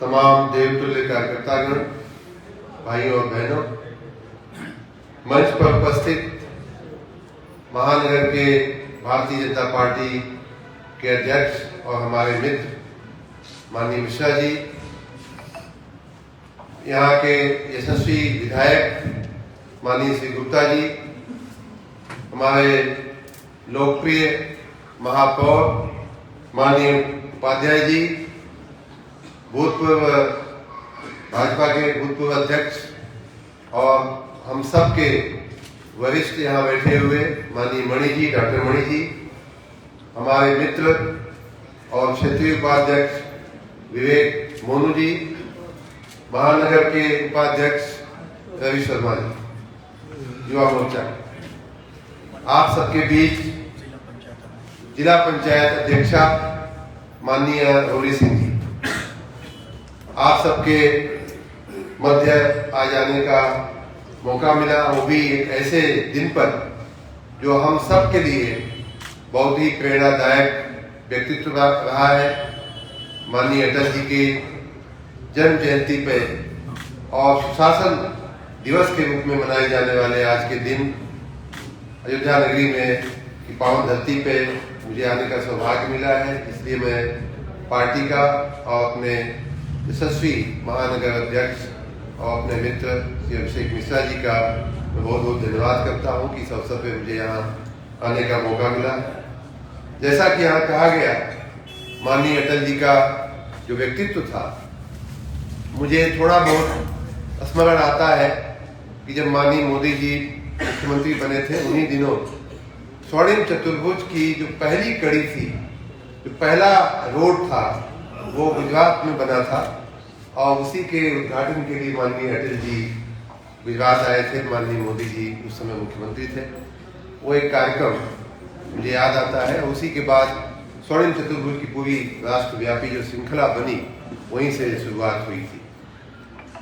तमाम देवतुल्य कार्यकर्तागण, भाइयों और बहनों, मंच पर उपस्थित महानगर के भारतीय जनता पार्टी के अध्यक्ष और हमारे मित्र माननीय मिश्रा जी, यहाँ के यशस्वी विधायक माननीय श्री गुप्ता जी, हमारे लोकप्रिय महापौर माननीय उपाध्याय जी, भूतपूर्व भाजपा के भूतपूर्व अध्यक्ष और हम सब के वरिष्ठ यहाँ बैठे हुए माननीय मणि जी, डॉक्टर मणि जी, हमारे मित्र और क्षेत्रीय उपाध्यक्ष विवेक मोनू जी, महानगर के उपाध्यक्ष रवि शर्मा जी, युवा मोर्चा, आप सबके बीच जिला पंचायत अध्यक्षा माननीय रोली सिंह जी, आप सबके मध्य आ जाने का मौका मिला, वो भी एक ऐसे दिन पर जो हम सब के लिए बहुत ही प्रेरणादायक व्यक्तित्व रहा है। माननीय अटल जी की जन्म जयंती पे और सुशासन दिवस के रूप में मनाए जाने वाले आज के दिन अयोध्या नगरी में की पावन धरती पे मुझे आने का सौभाग्य मिला है। इसलिए मैं पार्टी का और अपने यशस्वी महानगर अध्यक्ष और अपने मित्र श्री अभिषेक मिश्रा जी का मैं बहुत बहुत धन्यवाद करता हूं कि इस अवसर पे मुझे यहाँ आने का मौका मिला। जैसा कि यहाँ कहा गया, माननीय अटल जी का जो व्यक्तित्व था, मुझे थोड़ा बहुत स्मरण आता है कि जब माननीय मोदी जी मुख्यमंत्री बने थे, उन्हीं दिनों स्वर्णिम चतुर्भुज की जो पहली कड़ी थी, जो पहला रोड था, वो गुजरात में बना था और उसी के उद्घाटन के लिए माननीय अटल जी गुजरात आए थे। माननीय मोदी जी उस समय मुख्यमंत्री थे। वो एक कार्यक्रम मुझे याद आता है। उसी के बाद स्वर्णिम चतुर्भुज की पूरी राष्ट्रव्यापी जो श्रृंखला बनी, वहीं से शुरुआत हुई थी।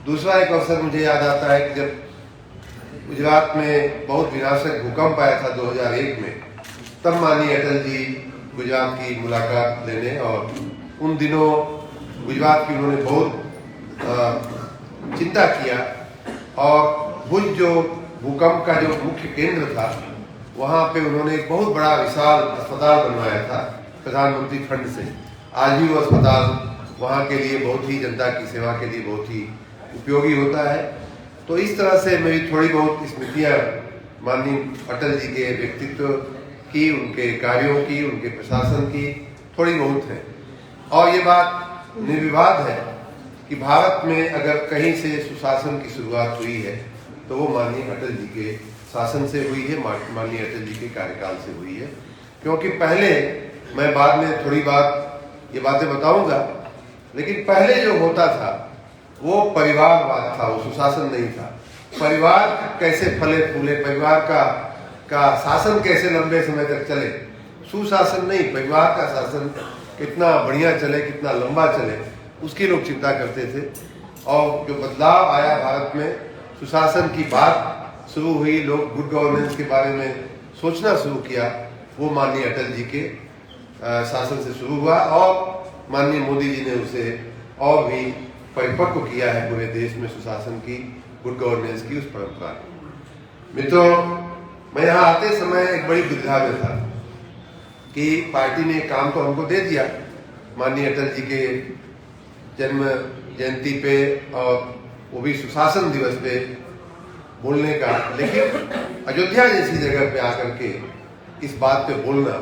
दूसरा एक अवसर मुझे याद आता है कि जब गुजरात में बहुत विनाशक भूकंप आया था 2001 में, तब माननीय अटल जी गुजरात की मुलाकात लेने, और उन दिनों गुजरात की उन्होंने बहुत चिंता किया और भुज जो भूकंप का जो मुख्य केंद्र था, वहाँ पे उन्होंने एक बहुत बड़ा विशाल अस्पताल बनवाया था प्रधानमंत्री फंड से। आज भी वो अस्पताल वहाँ के लिए बहुत ही, जनता की सेवा के लिए बहुत ही उपयोगी होता है। तो इस तरह से मेरी थोड़ी बहुत स्मृतियाँ माननीय अटल जी के व्यक्तित्व की, उनके कार्यों की, उनके प्रशासन की थोड़ी बहुत है। और ये बात निर्विवाद है कि भारत में अगर कहीं से सुशासन की शुरुआत हुई है तो वो माननीय अटल जी के शासन से हुई है, माननीय अटल जी के कार्यकाल से हुई है। क्योंकि पहले, मैं बाद में थोड़ी ये बातें बताऊंगा, लेकिन पहले जो होता था वो परिवारवाद था, वो सुशासन नहीं था। परिवार कैसे फले फूले, परिवार का शासन कैसे लंबे समय तक चले, सुशासन नहीं, परिवार का शासन कितना बढ़िया चले, कितना लंबा चले, उसकी लोग चिंता करते थे। और जो बदलाव आया भारत में, सुशासन की बात शुरू हुई, लोग गुड गवर्नेंस के बारे में सोचना शुरू किया, वो माननीय अटल जी के शासन से शुरू हुआ और माननीय मोदी जी ने उसे और भी परिपक्व किया है पूरे देश में, सुशासन की, गुड गवर्नेंस की उस परंपरा को। मित्रों, मैं यहाँ आते समय एक बड़ी दुविधा में था कि पार्टी ने काम तो हमको दे दिया माननीय अटल जी के जन्म जयंती पे और वो भी सुशासन दिवस पे बोलने का, लेकिन अयोध्या जैसी जगह पे आकर के इस बात पे बोलना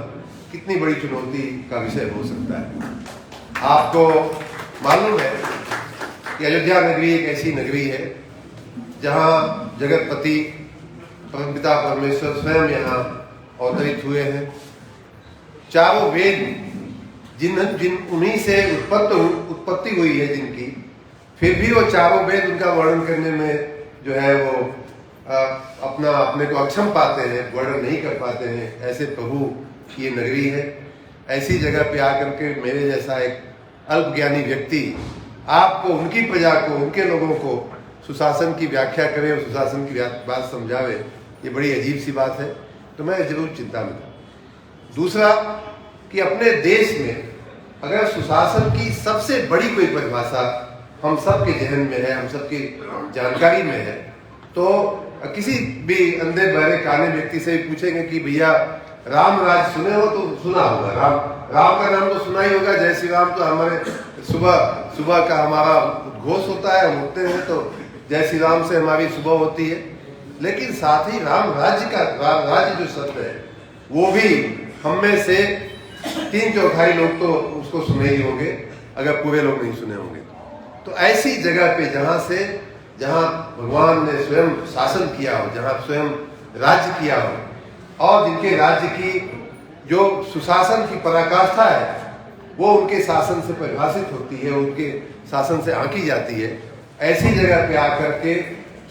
कितनी बड़ी चुनौती का विषय हो सकता है। आपको मालूम है कि अयोध्या नगरी एक ऐसी नगरी है जहाँ जगतपति परमपिता परमेश्वर स्वयं यहाँ अवतरित हुए हैं। चारों वेद जिन उन्हीं से उत्पत्ति हुई है जिनकी, फिर भी वो चारों वेद उनका वर्णन करने में जो है वो अपने को अक्षम पाते हैं, वर्णन नहीं कर पाते हैं। ऐसे प्रभु की ये नगरी है। ऐसी जगह पे आकर के मेरे जैसा एक अल्पज्ञानी व्यक्ति आपको, उनकी प्रजा को, उनके लोगों को सुशासन की व्याख्या करे और सुशासन की बात समझावे, ये बड़ी अजीब सी बात है। तो मैं जरूर चिंता में था। दूसरा कि अपने देश में अगर सुशासन की सबसे बड़ी कोई परिभाषा हम सब के जहन में है, हम सब की जानकारी में है। तो किसी भी अंधे बहरे काने व्यक्ति से पूछेंगे कि भैया राम राज सुने हो, तो सुना होगा, राम का नाम तो सुना ही होगा। जय श्री राम तो हमारे सुबह का हमारा उद्घोष होता है, हम उठते हैं तो जय श्री राम से हमारी सुबह होती है। लेकिन साथ ही राम राज्य जो शब्द है वो भी हम में से 3/4 लोग तो उसको सुने ही होंगे, अगर पूरे लोग नहीं सुने होंगे। तो ऐसी जगह पे जहाँ भगवान ने स्वयं शासन किया हो, जहाँ स्वयं राज्य किया हो, और जिनके राज्य की जो सुशासन की पराकाष्ठा है वो उनके शासन से परिभाषित होती है, उनके शासन से आंकी जाती है, ऐसी जगह पे आकर के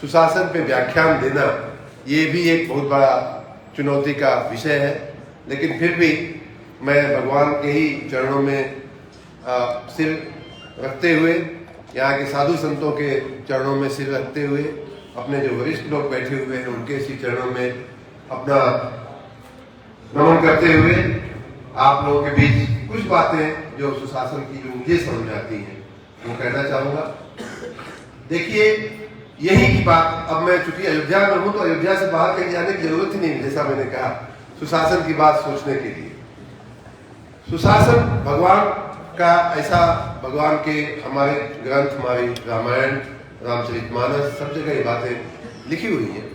सुशासन पे व्याख्यान देना ये भी एक बहुत बड़ा चुनौती का विषय है। लेकिन फिर भी मैं भगवान के ही चरणों में सिर रखते हुए, यहाँ के साधु संतों के चरणों में सिर रखते हुए, अपने जो वरिष्ठ लोग बैठे हुए हैं उनके इसी चरणों में अपना नमन करते हुए आप लोगों के बीच कुछ बातें जो सुशासन की जो मुझे समझ में आती हैं वो कहना चाहूँगा। देखिए, यही की बात, अब मैं चूंकि अयोध्या में हूँ तो अयोध्या से बाहर कहीं जाने की जरूरत ही नहीं, जैसा मैंने कहा, सुशासन की बात सोचने के लिए। सुशासन भगवान का ऐसा, भगवान के हमारे ग्रंथ, हमारी रामायण, रामचरितमानस, सब जगह ये बातें लिखी हुई हैं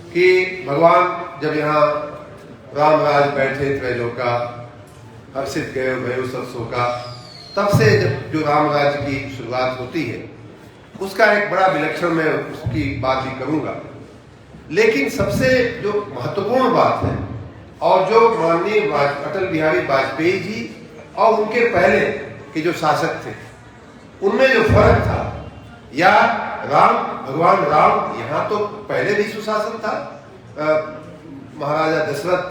कि भगवान जब यहाँ राम राज बैठे त्रैलोका, हर्षित गए भयो सब शोका, तब से जब जो राम राज्य की शुरुआत होती है उसका एक बड़ा विलक्षण, मैं उसकी बात भी करूंगा। लेकिन सबसे जो महत्वपूर्ण बात है और जो माननीय अटल बिहारी वाजपेयी जी और उनके पहले के जो शासक थे उनमें जो फर्क था, या भगवान राम, यहाँ तो पहले भी सुशासन था। महाराजा दशरथ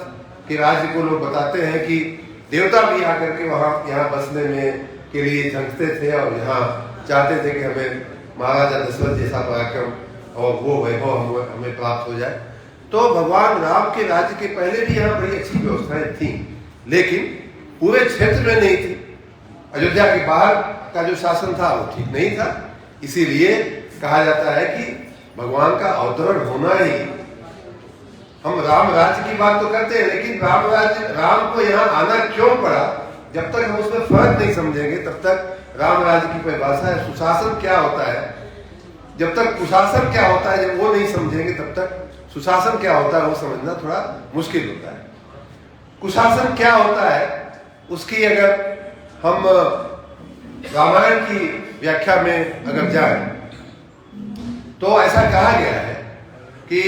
के राज्य को लोग बताते हैं कि देवता भी आकर के यहाँ बसने में के लिए झंकते थे और यहाँ चाहते थे कि हमें महाराजा दशरथ जैसा पराक्रम और वो वैभव हमें प्राप्त हो जाए। तो भगवान राम के राज्य के पहले भी यहाँ बड़ी अच्छी व्यवस्थाएं थी, लेकिन पूरे क्षेत्र में नहीं थी। अयोध्या के बाहर का जो शासन था वो ठीक नहीं था। इसीलिए कहा जाता है कि भगवान का अवतरण होना ही, हम राम राज्य की बात तो करते हैं, लेकिन राम को यहाँ आना क्यों पड़ा, जब तक हम उसमें फर्क नहीं समझेंगे तब तक राम राज्य की परिभाषा है, सुशासन क्या होता है, जब तक कुशासन क्या होता है जब वो नहीं समझेंगे तब तक सुशासन क्या होता है वो समझना थोड़ा मुश्किल होता है। कुशासन क्या होता है उसकी अगर हम रामायण की व्याख्या में अगर जाएं तो ऐसा कहा गया है कि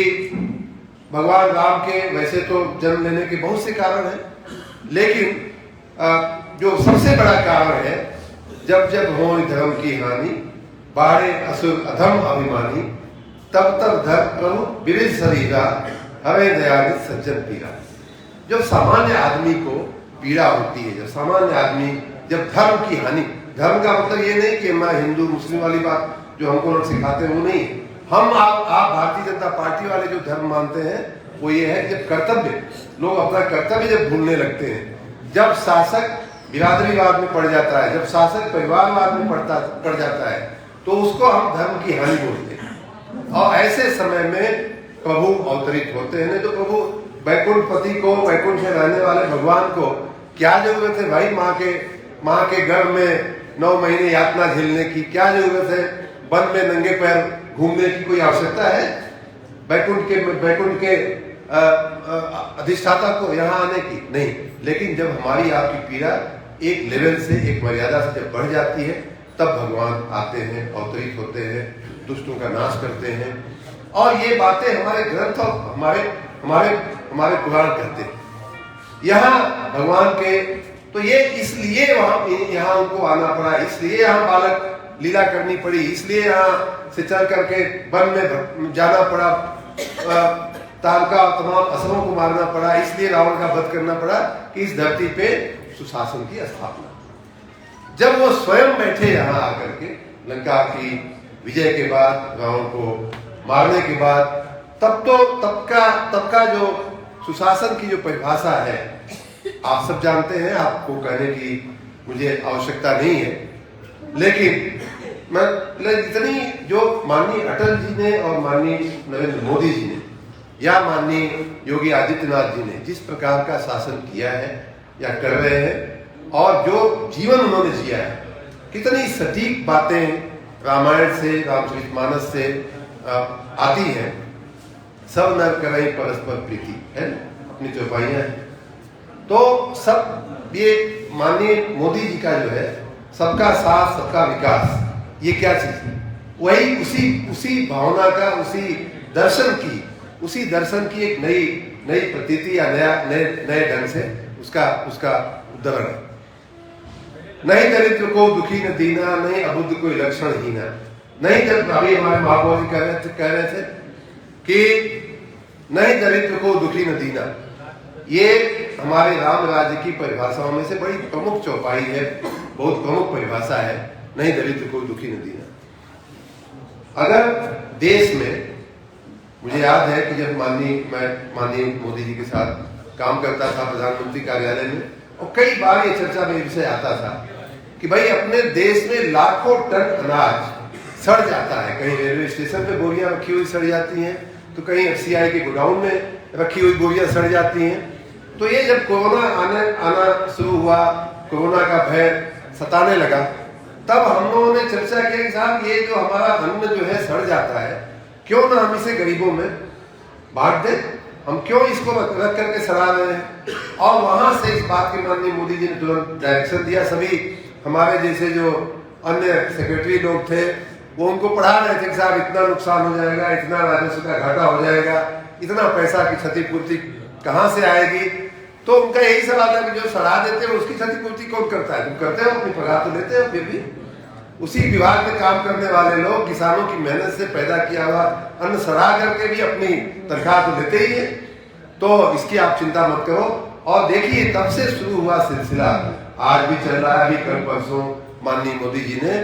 भगवान राम के वैसे तो जन्म लेने के बहुत से कारण हैं, लेकिन जो सबसे बड़ा कारण है, जब जब हो धर्म की हानि, बाढ़े असुर अधम अभिमानी, तब तब धर्म प्रभु विरिध शरीरा, हमें दयानित सज्जन पीरा। जब सामान्य आदमी को पीड़ा होती है, जब सामान्य आदमी, जब धर्म की हानि, धर्म का मतलब ये नहीं कि मैं हिंदू मुस्लिम वाली बात जो हमको लोग सिखाते हैं वो नहीं है। हम आप भारतीय जनता पार्टी वाले जो धर्म मानते हैं वो ये है कि जब कर्तव्य, लोग अपना कर्तव्य जब भूलने लगते हैं, जब शासक बिरादरीवाद में पड़ जाता है, जब शासक परिवारवाद में पड़ जाता है, तो उसको हम धर्म की हानि बोलते हैं। और ऐसे समय में प्रभु अवतरित होते हैं। तो प्रभु वैकुंठपति को, वैकुंठ में रहने वाले भगवान को क्या जरूरत है भाई माँ के गर्भ में 9 महीने यातना झेलने की? क्या जरूरत है वन में नंगे पैर घूमने की? कोई आवश्यकता है वैकुंठ के अधिष्ठाता को यहाँ आने की? नहीं। लेकिन जब हमारी आपकी पीड़ा एक लेवल से, एक मर्यादा से जब बढ़ जाती है, तब भगवान आते हैं, अवतरित होते हैं, दुष्टों का नाश करते हैं। और ये बातें हमारे ग्रंथ और हमारे पुराण कहते हैं। यहाँ भगवान के, तो ये इसलिए यहाँ उनको आना पड़ा, इसलिए यहाँ बालक लीला करनी पड़ी, इसलिए यहाँ से चल करके वन में जाना पड़ा, तारका और तमाम असुरों को मारना पड़ा, इसलिए रावण का वध करना पड़ा कि इस धरती पे सुशासन की स्थापना। जब वो स्वयं बैठे यहाँ आकर के लंका की विजय के बाद, रावण को मारने के बाद, तब का जो सुशासन की जो परिभाषा है आप सब जानते हैं, आपको कहने की मुझे आवश्यकता नहीं है। लेकिन मतलब इतनी जो माननीय अटल जी ने और माननीय नरेंद्र मोदी जी ने या माननीय योगी आदित्यनाथ जी ने जिस प्रकार का शासन किया है या कर रहे हैं और जो जीवन उन्होंने जिया है, कितनी सटीक बातें रामायण से, रामचरितमानस से आती हैं। सब नर करें परस्पर प्रीति, है अपनी चौपाइयाँ हैं। तो सब ये माननीय मोदी जी का जो है सबका साथ सबका विकास, ये क्या चीज है? वही उसी भावना का, उसी दर्शन की एक नई प्रतीति या नए ढंग से उसका उदाहरण है। नहीं दरिद्र को दुखी न दीना, नहीं अबुद्ध कोई लक्षण हीना। नहीं, जब अभी हमारे महापौर जी कह रहे थे कि नहीं दरिद्र को दुखी न दीना, ये हमारे राम राज्य की परिभाषाओं में से बड़ी प्रमुख चौपाई है, बहुत प्रमुख परिभाषा है, नहीं दरिद्र को दुखी न दीना। अगर देश में, मुझे याद है कि जब माननीय मोदी जी के साथ काम करता था प्रधानमंत्री कार्यालय में, और कई बार ये चर्चा में विषय आता था कि भाई अपने देश में लाखों टन अनाज सड़ जाता है। कहीं रेलवे स्टेशन पे बोरियां रखी हुई सड़ जाती हैं, तो कहीं एफसीआई के गोडाउन में रखी हुई बोरियां सड़ जाती हैं। तो ये जब कोरोना आना शुरू हुआ, कोरोना का भय सताने लगा, तब हम लोगों ने चर्चा किया कि साहब ये जो हमारा अन्न जो है सड़ जाता है, क्यों ना हम इसे गरीबों में बांट दें, हम क्यों इसको रख करके सड़ा रहे हैं। और वहां से इस बात के माननीय मोदी जी ने तुरंत डायरेक्शन दिया। सभी हमारे जैसे जो अन्य सेक्रेटरी लोग थे वो उनको पढ़ा रहे थे कि साहब इतना नुकसान हो जाएगा, इतना राजस्व का घाटा हो जाएगा, इतना पैसा की क्षतिपूर्ति कहाँ से आएगी। तो उनका यही सवाल था कि जो सड़ा देते हैं उसकी क्षतिपूर्ति कौन करता है? तुम करते हो, अपनी पगार तो लेते हो, फिर भी उसी विभाग में काम करने वाले लोग किसानों की मेहनत से पैदा किया हुआ अन्न सड़ा करके भी अपनी तनख्वाह तो लेते ही है। तो इसकी आप चिंता मत करो। और देखिए, तब से शुरू हुआ सिलसिला आज भी चल रहा है। अभी कल परसों माननीय मोदी जी ने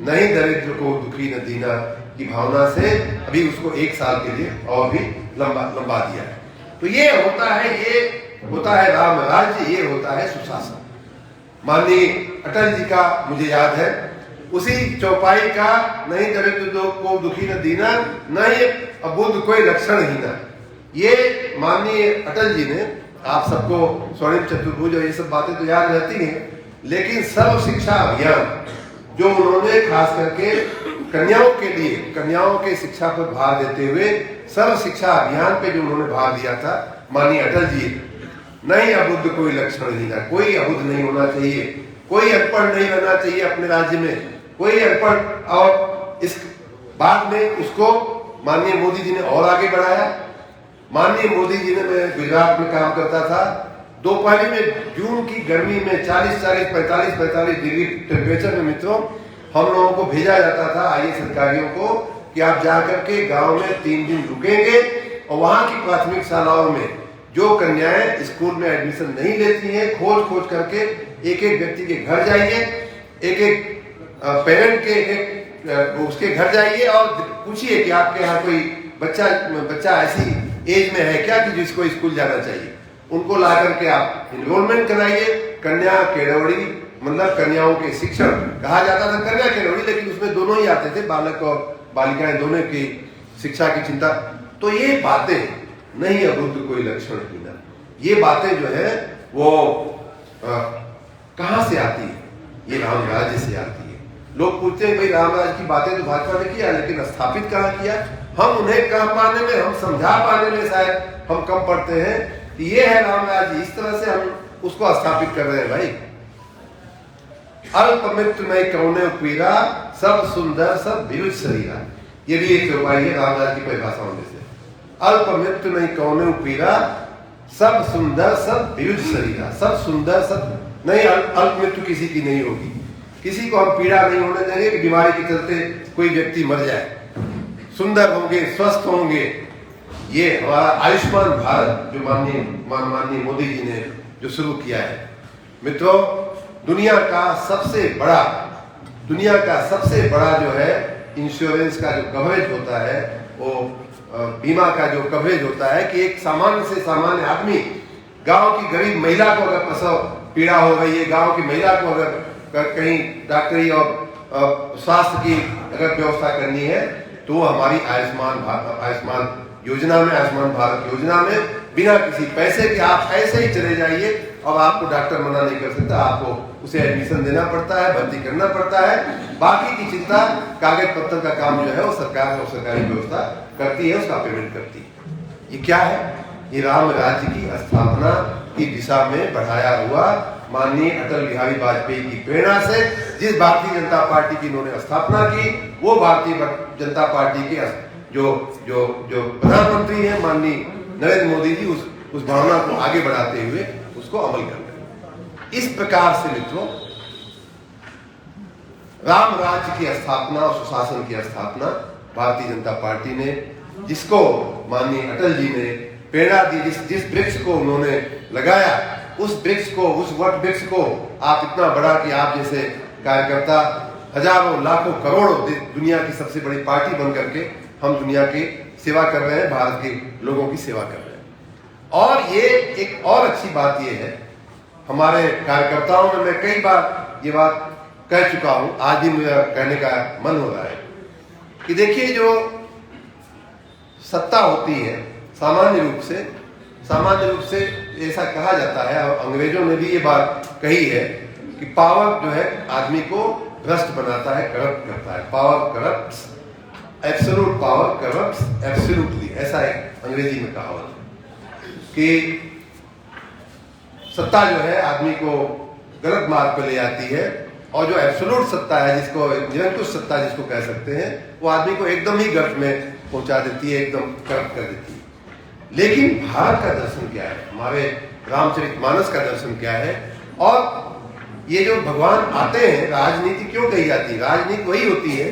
नहीं दरिद्र को दुखी न दीना की भावना से अभी उसको 1 साल के लिए और भी लंबा दिया है। तो ये होता है राम राज्य, ये होता है सुशासन। माननीय अटल जी का मुझे याद है उसी चौपाई का, नहीं दरिद्र को दुखी न दीना, नहीं अबुद्ध कोई लक्षण हीना। ये माननीय अटल जी ने, आप सबको स्वर्णिम चतुर्भुज और ये सब बातें तो याद रहती हैं, लेकिन सर्व शिक्षा अभियान जो उन्होंने खास करके कन्याओं के लिए, कन्याओं के शिक्षा पर भार देते हुए सर्व शिक्षा अभियान पे जो उन्होंने भाग दिया था माननीय अटल जी, नहीं अबुद्ध कोई लक्षण हीना, कोई अबुद्ध नहीं होना चाहिए, कोई अनपढ़ नहीं रहना चाहिए अपने राज्य में, कोई अनपढ़। और इस बाद में उसको माननीय मोदी जी ने और आगे बढ़ाया। माननीय मोदी जी ने, मैं गुजरात में काम करता था, दोपहर में जून की गर्मी में 45 डिग्री टेम्परेचर में मित्रों हम लोगों को भेजा जाता था, आईएएस अधिकारियों को, कि आप जाकर के गांव में 3 दिन रुकेंगे और वहां की प्राथमिक शालाओं में जो कन्याएं स्कूल में एडमिशन नहीं लेती हैं, खोज करके एक व्यक्ति के घर जाइए, एक पेरेंट के उसके घर जाइए और पूछिए कि आपके यहाँ कोई बच्चा ऐसी एज में है क्या कि जिसको स्कूल जाना चाहिए। उनको ला करके आप इनरोलमेंट कराइए। कन्या केळवड़ी, मतलब कन्याओं के शिक्षण कहा जाता था कन्या केळवड़ी, लेकिन उसमें दोनों ही आते थे, बालक और बालिकाएं दोनों की शिक्षा की चिंता। तो ये बातें, नहीं अबुद्ध कोई लक्षण हीना, ये बातें जो है वो कहां से आती है? ये राम राज्य से आती है। लोग पूछते हैं भाई राम राज्य की बातें तो भाजपा ने किया, लेकिन स्थापित कहाँ किया? हम उन्हें कह पाने में, हम समझा पाने में शायद हम कम पड़ते हैं कि ये है राम राज्य, इस तरह से हम उसको स्थापित कर रहे हैं। भाई अल्प मृत्यु नहीं कौने पीरा, सब सुंदर सब विविध शरीरा, ये भी एक चौपाई है राम राज्य की परिभाषाओं में से। अल्प मृत्यु नहीं कौने पीरा, सब सुंदर सब विविध शरीरा, सब सुंदर सब नहीं, अल्प मृत्यु किसी की नहीं होगी, किसी को हम पीड़ा नहीं होने देंगे कि बीमारी के चलते कोई व्यक्ति मर जाए, सुंदर होंगे, स्वस्थ होंगे। ये हमारा आयुष्मान भारत जो माननीय मोदी जी ने जो शुरू किया है। मित्रों, दुनिया का सबसे बड़ा जो है इंश्योरेंस का जो कवरेज होता है, वो बीमा का जो कवरेज होता है कि एक सामान्य से सामान्य आदमी, गांव की गरीब महिला को अगर प्रसव पीड़ा हो रही है, गांव की महिला को अगर कहीं डॉक्टरी और स्वास्थ्य की अगर व्यवस्था करनी है तो वो हमारी आयुष्मान योजना में, आयुष्मान भारत योजना में बिना किसी पैसे के आप ऐसे ही चले जाइए और आपको डॉक्टर मना नहीं कर सकता, आपको उसे एडमिशन देना पड़ता है, भर्ती करना पड़ता है। बाकी की चिंता कागज पत्तर का काम जो है वो सरकार और सरकारी व्यवस्था करती है, उसका पेमेंट करती है। ये क्या है? ये राम राज्य की स्थापना की दिशा में बढ़ाया हुआ माननीय अटल बिहारी वाजपेयी की प्रेरणा से जिस भारतीय जनता पार्टी की इन्होंने स्थापना की, वो भारतीय जनता पार्टी के जो जो जो प्रधानमंत्री हैं माननीय नरेंद्र मोदी जी उस भावना को आगे बढ़ाते हुए उसको अमल कर रहे हैं। इस प्रकार से मित्रों, राम राज्य की स्थापना और सुशासन की स्थापना भारतीय जनता पार्टी ने, जिसको माननीय अटल जी ने प्रेरणा दी, जिस वृक्ष को उन्होंने लगाया, उस वृक्ष को, उस वट वृक्ष को आप इतना बड़ा कि आप जैसे कार्यकर्ता हजारों लाखों करोड़ों दुनिया की सबसे बड़ी पार्टी बन करके हम दुनिया की सेवा कर रहे हैं, भारत के लोगों की सेवा कर रहे हैं। और ये एक और अच्छी बात ये है, हमारे कार्यकर्ताओं में मैं कई बार ये बात कह चुका हूं, आज भी मुझे कहने का मन हो रहा है कि देखिए, जो सत्ता होती है सामान्य रूप से ऐसा कहा जाता है, और अंग्रेजों ने भी ये बात कही है कि पावर जो है आदमी को भ्रष्ट बनाता है, करप्ट करता है। Power corrupts, absolute power corrupts absolutely, ऐसा एक अंग्रेजी में कहावत है कि सत्ता जो है आदमी को गलत मार्ग पर ले जाती है, और जो एब्सोल्यूट सत्ता है, जिसको निरंकुश सत्ता जिसको कह सकते हैं, वो आदमी को एकदम ही गर्त में पहुंचा देती है, एकदम करप्ट कर देती है। लेकिन भारत का दर्शन क्या है, हमारे रामचरितमानस का दर्शन क्या है? और ये जो भगवान आते हैं, राजनीति क्यों कही जाती है? राजनीति वही होती है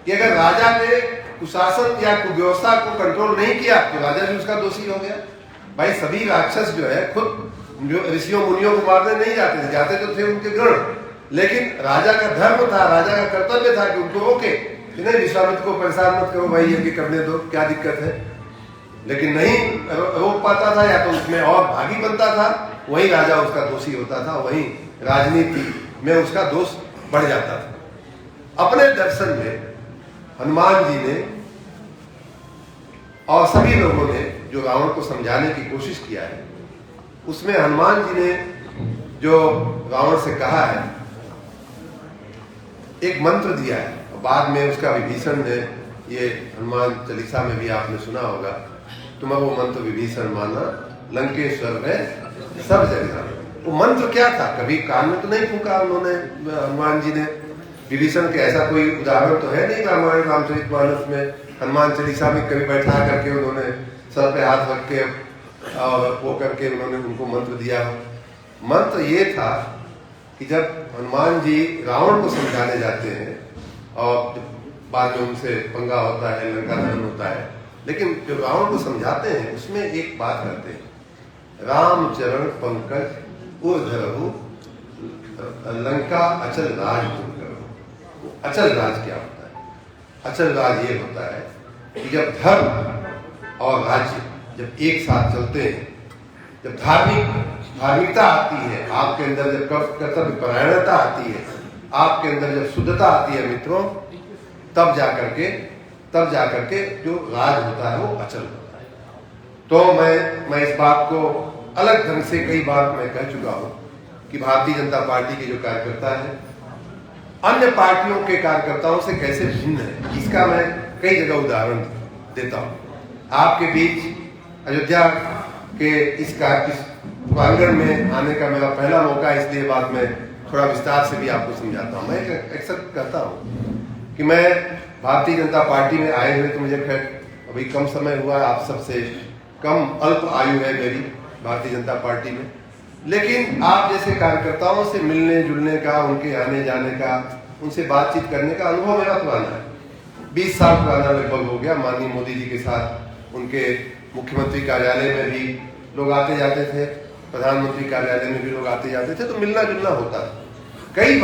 कि अगर राजा ने कुशासन या कुव्यवस्था को कंट्रोल नहीं किया तो राजा भी उसका दोषी हो गया। भाई, सभी राक्षस जो है खुद ऋषियों मुनियों को मारने नहीं जाते थे, जाते तो थे उनके गण, लेकिन राजा का धर्म था, राजा का कर्तव्य था कि उनको रोके, नहीं विश्वामित्र को परेशान मत करो भाई, ये करने दो, क्या दिक्कत है। लेकिन नहीं रोक पाता था, या तो उसमें और भागी बनता था, वही राजा उसका दोषी होता था, वही राजनीति में उसका दोष बढ़ जाता था। अपने दर्शन में हनुमान जी ने और सभी लोगों ने जो रावण को समझाने की कोशिश किया है, उसमें हनुमान जी ने जो रावण से कहा है, एक मंत्र दिया है, और बाद में उसका विभीषण ने, ये हनुमान चालीसा में भी आपने सुना होगा, तुम वो मंत्र विभीषण माना लंकेश्वर में सब जगह। वो मंत्र क्या था? कभी कान में तो नहीं फूका उन्होंने, हनुमान जी ने विभीषण के। ऐसा कोई उदाहरण तो है नहीं रामायण रामचरितमानस में, हनुमान चालीसा में कभी बैठा करके उन्होंने सर पे हाथ रख के और वो करके उन्होंने उनको मंत्र दिया। मंत्र ये था कि जब हनुमान जी रावण को समझाने जाते हैं और बाद में उनसे पंगा होता है, लंका दहन होता है, लेकिन जो रावण को समझाते हैं उसमें एक बात करते हैं, राम चरण पंकज उर्धरहु लंका अचल राज तुम करो। अचल राज क्या होता है? अचल राज ये होता है कि जब धर्म और राज्य जब एक साथ चलते हैं, जब धार्मिकता आती है आपके अंदर, जब कर्तव्य परायणता आती है आपके अंदर, जब शुद्धता आती है मित्रों, तब जाकर के जो राज होता है वो अचल होता है। तो मैं इस बात को अलग ढंग से कई बार मैं कह चुका हूं कि भारतीय जनता पार्टी के जो कार्यकर्ता है अन्य पार्टियों के कार्यकर्ताओं से कैसे भिन्न है, इसका मैं कई जगह उदाहरण देता हूं। आपके बीच अयोध्या के इस प्रांगण में आने का मेरा पहला मौका, इसलिए बाद में थोड़ा विस्तार से भी आपको समझाता हूं। मैं एक्सेप्ट करता हूं कि मैं भारतीय जनता पार्टी में आए हुए तो मुझे खैर अभी कम समय हुआ है, आप सबसे कम अल्प आयु है मेरी भारतीय जनता पार्टी में, लेकिन आप जैसे कार्यकर्ताओं से मिलने जुलने का, उनके आने जाने का, उनसे बातचीत करने का अनुभव मेरा पुराना है, 20 साल पुराना लगभग हो गया। माननीय मोदी जी के साथ उनके मुख्यमंत्री कार्यालय में भी लोग आते जाते थे, प्रधानमंत्री कार्यालय में भी लोग आते जाते थे, तो मिलना जुलना होता था। कई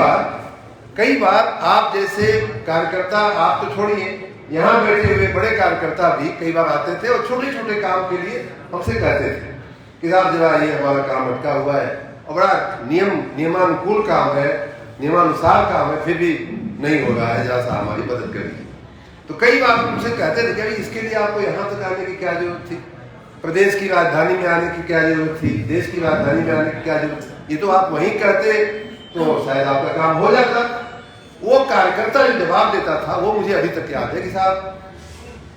बार आप जैसे कार्यकर्ता, आप तो छोड़िए, यहाँ बैठे हुए बड़े कार्यकर्ता भी कई बार आते थे और छोटे छोटे काम के लिए हमसे कहते थे कि साहब जरा ये हमारा काम अटका हुआ है, और बड़ा नियमानुकूल काम है, नियमानुसार काम है, फिर भी नहीं हो रहा है, जरा सा हमारी मदद करिए। तो कई बार मुझसे कहते थे कि अभी इसके लिए आपको यहाँ तक आने की क्या जरूरत थी, प्रदेश की राजधानी में आने की क्या जरूरत थी, देश की राजधानी में आने की क्या जरूरत थी, ये तो आप वहीं करते तो शायद आपका काम हो जाता। वो कार्यकर्ता जो जवाब देता था वो मुझे अभी तक याद है कि साहब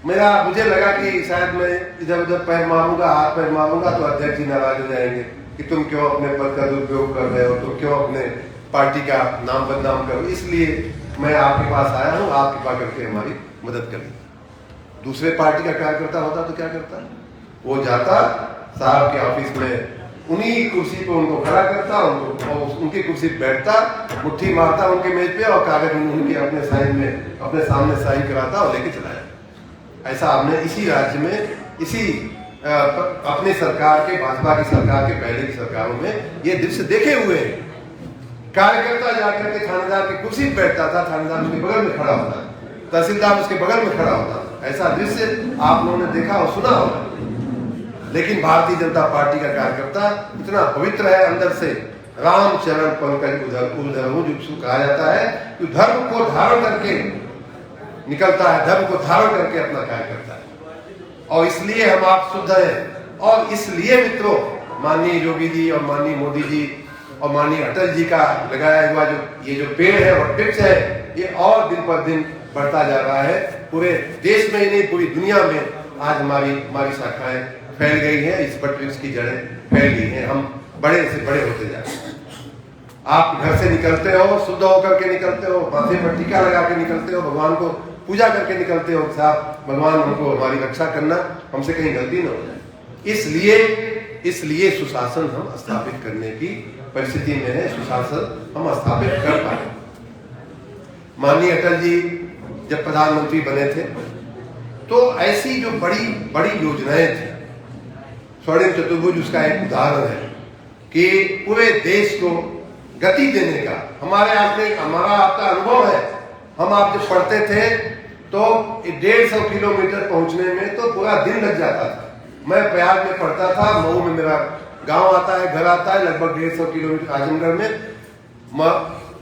मुझे लगा कि शायद मैं इधर उधर पैर मारूंगा, हाथ पैर मारूंगा तो अध्यक्ष जी नाराज हो जाएंगे कि तुम क्यों अपने पद का दुरुपयोग कर रहे हो, तुम क्यों अपने पार्टी का नाम बदनाम करो, इसलिए मैं आपके पास आया हूँ, आप कृपा करके हमारी मदद करिए। दूसरे पार्टी का कार्यकर्ता होता तो क्या करता, वो जाता साहब के ऑफिस में, उन्हीं कुर्सी पे उनको खड़ा करता, उनकी कुर्सी पे बैठता, मुट्ठी मारता उनके मेज पे और कागज उनके अपने साइन में अपने सामने साइन कराता और लेके चला जाता। ऐसा हमने इसी राज्य में, इसी अपने सरकार के, भाजपा की सरकार के पहले की सरकारों में ये दृश्य देखे हुए हैं। कार्यकर्ता जाकर के थानेदार की कुर्सी पे बैठता था, थानेदार उसके बगल में खड़ा होता, तहसीलदार उसके बगल में खड़ा होता। ऐसा दृश्य आप लोगों ने देखा और सुना होगा। लेकिन भारतीय जनता पार्टी का कार्यकर्ता इतना पवित्र है अंदर से, रामचरण पंकज उधर जो कहा जाता है कि धर्म को धारण करके निकलता है, धर्म को धारण करके अपना कार्य करता है। और इसलिए हम आप शुद्ध हैं। और इसलिए मित्रों, माननीय योगी जी और माननीय मोदी जी और माननीय अटल जी का लगाया हुआ ये जो पेड़ है और वृक्ष है, ये और दिन पर दिन बढ़ता जा रहा है। पूरे देश में ही नहीं, पूरी दुनिया में आज हमारी शाखाएं फैल गई हैं, इस वट वृक्ष की जड़ें फैल गई हैं, हम बड़े से बड़े होते जा रहे हैं। आप घर से निकलते हो, शुद्ध होकर के निकलते हो, माथे पर टीका लगा के निकलते हो, भगवान को पूजा करके निकलते हो, साहब भगवान हमको हमारी रक्षा करना, हमसे कहीं गलती न हो जाए। इसलिए सुशासन हम स्थापित करने की परिस्थिति में है, सुशासन हम स्थापित कर पाए। माननीय अटल जी जब प्रधानमंत्री बने थे तो ऐसी जो बड़ी बड़ी योजनाएं थी, स्वर्णिम चतुर्भुज उसका एक उदाहरण है कि पूरे देश को गति देने का हमारा आपका अनुभव है। हम आप जब पढ़ते थे तो 150 किलोमीटर पहुंचने में तो पूरा दिन लग जाता था। मैं प्रयाग में पढ़ता था, मऊ में मेरा गांव आता है, घर आता है, लगभग 150 किलोमीटर आजमगढ़ में,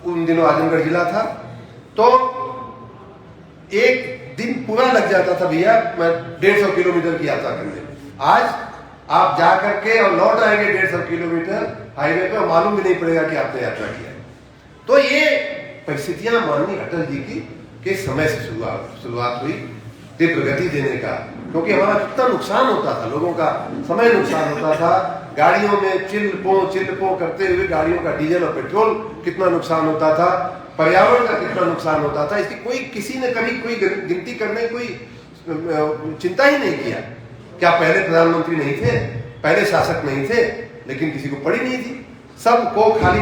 उन दिनों आजमगढ़ जिला था, तो एक दिन पूरा लग जाता था भैया मैं 150 किलोमीटर की यात्रा करने में। आज आप जा करके और लौट आएंगे 150 किलोमीटर हाईवे पे, मालूम भी नहीं पड़ेगा कि आपने यात्रा किया है। तो ये परिस्थितियां माननीय अटल जी के समय से शुरुआत हुई तीव्र गति देने का, क्योंकि हमारा कितना नुकसान होता था, लोगों का समय नुकसान होता था, गाड़ियों में चिल्ल पो करते हुए गाड़ियों का डीजल और पेट्रोल कितना नुकसान होता था, पर्यावरण का कितना नुकसान होता था। इसकी किसी ने कभी कोई गिनती करने कोई चिंता ही नहीं किया। क्या पहले प्रधानमंत्री नहीं थे, पहले शासक नहीं थे, लेकिन किसी को पड़ी नहीं थी। सबको खाली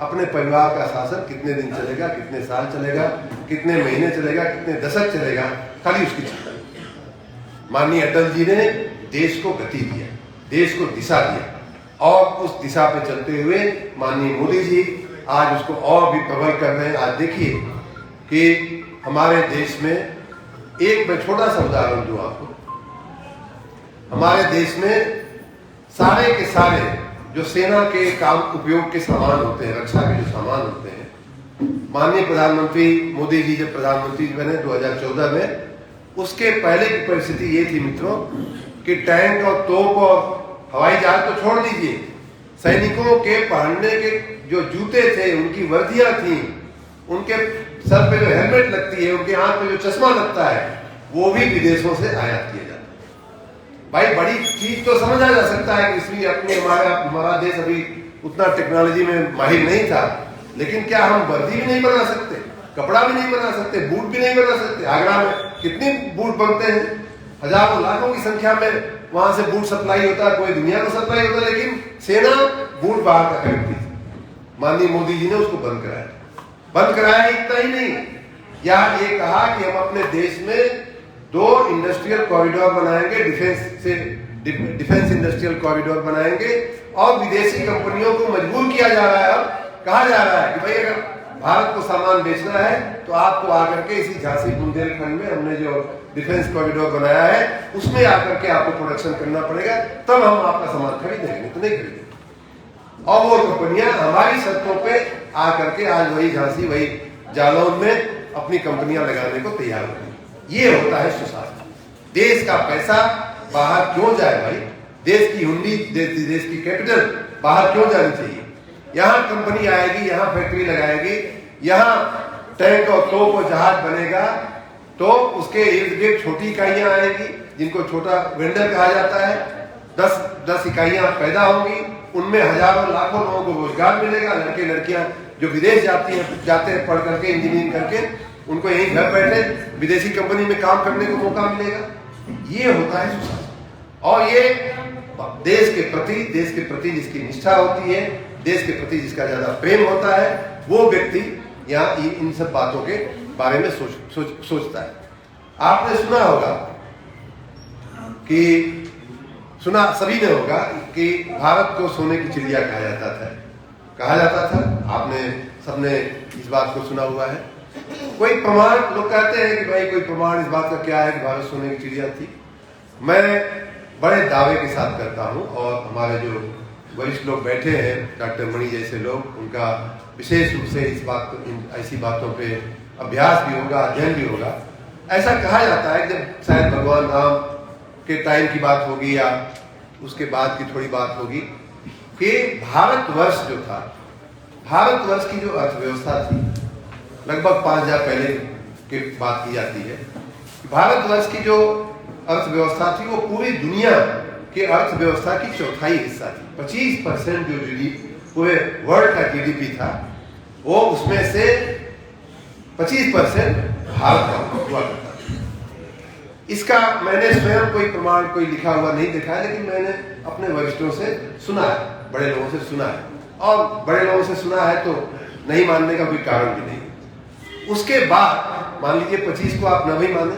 अपने परिवार का शासन कितने दिन चलेगा, कितने साल चलेगा, कितने महीने चलेगा, कितने दशक चलेगा, खाली उसकी चिंता। माननीय अटल जी ने देश को गति दिया, देश को दिशा दिया, और उस दिशा पे चलते हुए माननीय मोदी जी आज उसको और भी प्रबल कर रहे हैं। आज देखिए कि हमारे देश में एक मैं छोटा सा उदाहरण दूं आपको, हमारे देश में सारे के सारे जो सेना के काम उपयोग के सामान होते हैं, रक्षा के जो सामान होते हैं, माननीय प्रधानमंत्री मोदी जी जब प्रधानमंत्री बने 2014 में, उसके पहले की परिस्थिति ये थी मित्रों कि टैंक और तोप और हवाई जहाज तो छोड़ दीजिए, सैनिकों के पहनने के जो जूते थे, उनकी वर्दियां थी, उनके सर पे जो हेलमेट लगती है, उनके हाथ पे जो चश्मा लगता है, वो भी विदेशों से आयात किया जाता है। भाई बड़ी चीज तो समझा जा सकता है कि इसलिए हमारा देश अभी उतना टेक्नोलॉजी में माहिर नहीं था, लेकिन क्या हम वर्दी भी नहीं बना सकते, कपड़ा भी नहीं बना सकते, बूट भी नहीं बना सकते? आगरा में कितने बूट बनते हैं, हजारों लाखों की संख्या में वहां से बूट सप्लाई होता है, पूरी दुनिया को सप्लाई होता है, लेकिन सेना बूट बाहर का खरीदती थी। माननीय मोदी जी ने उसको बंद कराया। इतना ही नहीं, यहाँ ये कहा कि हम अपने देश में 2 इंडस्ट्रियल कॉरिडोर बनाएंगे, डिफेंस इंडस्ट्रियल कॉरिडोर बनाएंगे, और विदेशी कंपनियों को मजबूर किया जा रहा है और कहा जा रहा है कि भाई अगर भारत को सामान बेचना है तो आपको आकर के इसी झांसी बुंदेलखंड में हमने जो डिफेंस कॉरिडोर बनाया है उसमें आकर के आपको प्रोडक्शन करना पड़ेगा, तब हम आपका सामान खरीदेंगे, तो नहीं खरीदेंगे। और वो कंपनियां हमारी शर्तों पे आकर के आज वही झांसी, वही जालौन में अपनी कंपनियां लगाने को तैयार हो गई। ये होता है सुशासन। देश का पैसा बाहर क्यों जाए भाई? देश की हुंडी, देश की कैपिटल बाहर क्यों जानी चाहिए? यहाँ कंपनी आएगी, यहाँ फैक्ट्री लगाएगी, यहाँ टैंक और तोप और जहाज बनेगा, तो उसके इर्द गिर्द छोटी इकाइयां आएगी जिनको छोटा वेंडर कहा जाता है। 10 इकाइयां पैदा होंगी, उनमें हजारों लाखों लोगों को रोजगार मिलेगा। लड़के लड़कियां जो विदेश जाते हैं पढ़ करके, इंजीनियरिंग करके, उनको यहीं घर बैठे विदेशी कंपनी में काम करने को मौका मिलेगा। ये होता है सुशासन। और ये देश के प्रति जिसकी निष्ठा होती है, देश के प्रति जिसका ज्यादा प्रेम होता है, वो व्यक्ति यहाँ इन सब बातों के बारे में सोचता है। आपने सुना होगा कि सभी ने होगा कि भारत को सोने की चिड़िया कहा जाता था। आपने सबने इस बात को सुना हुआ है। कोई प्रमाण, लोग कहते हैं कि भाई कोई प्रमाण इस बात का क्या है कि भारत सोने की चिड़िया थी? मैं बड़े दावे के साथ करता हूं, और हमारे जो वरिष्ठ लोग बैठे हैं, डॉक्टर मणि जैसे लोग, उनका विशेष रूप से इस बात को, ऐसी बातों पे अभ्यास भी होगा, अध्ययन भी होगा। ऐसा कहा जाता है जब शायद भगवान राम के टाइम की बात होगी या उसके बाद की थोड़ी बात होगी, कि भारतवर्ष जो था, भारतवर्ष की जो अर्थव्यवस्था थी, लगभग 5000 पहले की बात की जाती है। भारतवर्ष की जो अर्थव्यवस्था थी वो पूरी दुनिया की अर्थव्यवस्था की चौथाई हिस्सा थी। 25% जो पूरे वर्ल्ड का जीडीपी था, वो उसमें से 25% भारत का हुआ करता था। इसका मैंने स्वयं कोई प्रमाण, कोई लिखा हुआ नहीं देखा है, लेकिन मैंने अपने वरिष्ठों से सुना है, बड़े लोगों से सुना है, और बड़े लोगों से सुना है तो नहीं मानने का कोई कारण भी नहीं। उसके बाद मान लीजिए 25 को आप न भी माने,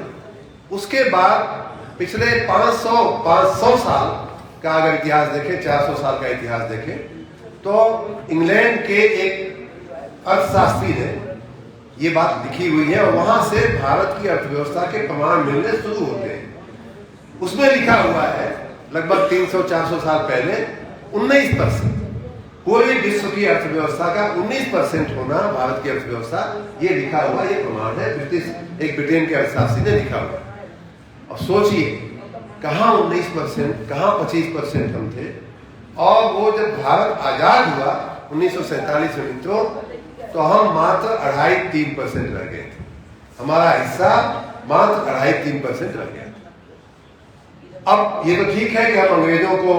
उसके बाद पिछले 500 साल का अगर इतिहास देखें, 400 साल का इतिहास देखें, तो इंग्लैंड के एक अर्थशास्त्री ने ये बात लिखी हुई है, और वहां से भारत की अर्थव्यवस्था के प्रमाण मिलने शुरू होते हैं। उसमें लिखा हुआ है लगभग 300-400 साल पहले 19% पूरे विश्व की अर्थव्यवस्था का 19% होना भारत की अर्थव्यवस्था, ये लिखा हुआ, ये प्रमाण है। एक ब्रिटेन के अर्थशास्त्री ने लिखा हुआ। और सोचिए कहाँ 19%, कहाँ 25% हम थे। और वो जब भारत आजाद हुआ 1947 में मित्रों, तो हम मात्र 2.5-3% रह गए थे। हमारा हिस्सा मात्र 2.5-3% रह गया। अब ये तो ठीक है कि हम अंग्रेजों को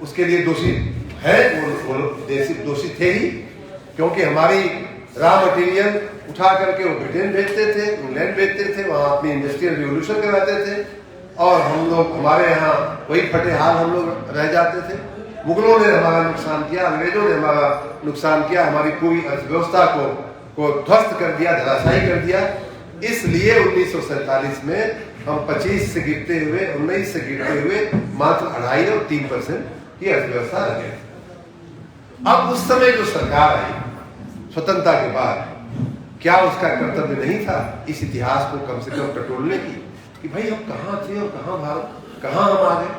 उसके लिए दोषी है, वो दोषी थे ही, क्योंकि हमारी रॉ मटेरियल उठा करके वो ब्रिटेन भेजते थे, इंग्लैंड भेजते थे, वहां अपनी इंडस्ट्रियल रिवोल्यूशन कराते थे, और हम लोग, हमारे यहाँ वही फटे हाल हम लोग रह जाते थे। मुगलों ने हमारा नुकसान किया, अंग्रेजों ने हमारा नुकसान किया, हमारी पूरी अर्थव्यवस्था को ध्वस्त कर दिया, धराशायी कर दिया। इसलिए 1947 में हम 25 से गिरते हुए, 19 से गिरते हुए मात्र 2.5 और 3% की अर्थव्यवस्था रह गए। अब उस समय जो सरकार आई स्वतंत्रता के बाद, क्या उसका कर्तव्य नहीं था इस इतिहास को कम से कम टटोलने की, कि भाई हम कहाँ थे और कहाँ भारत, कहाँ हम आ गए?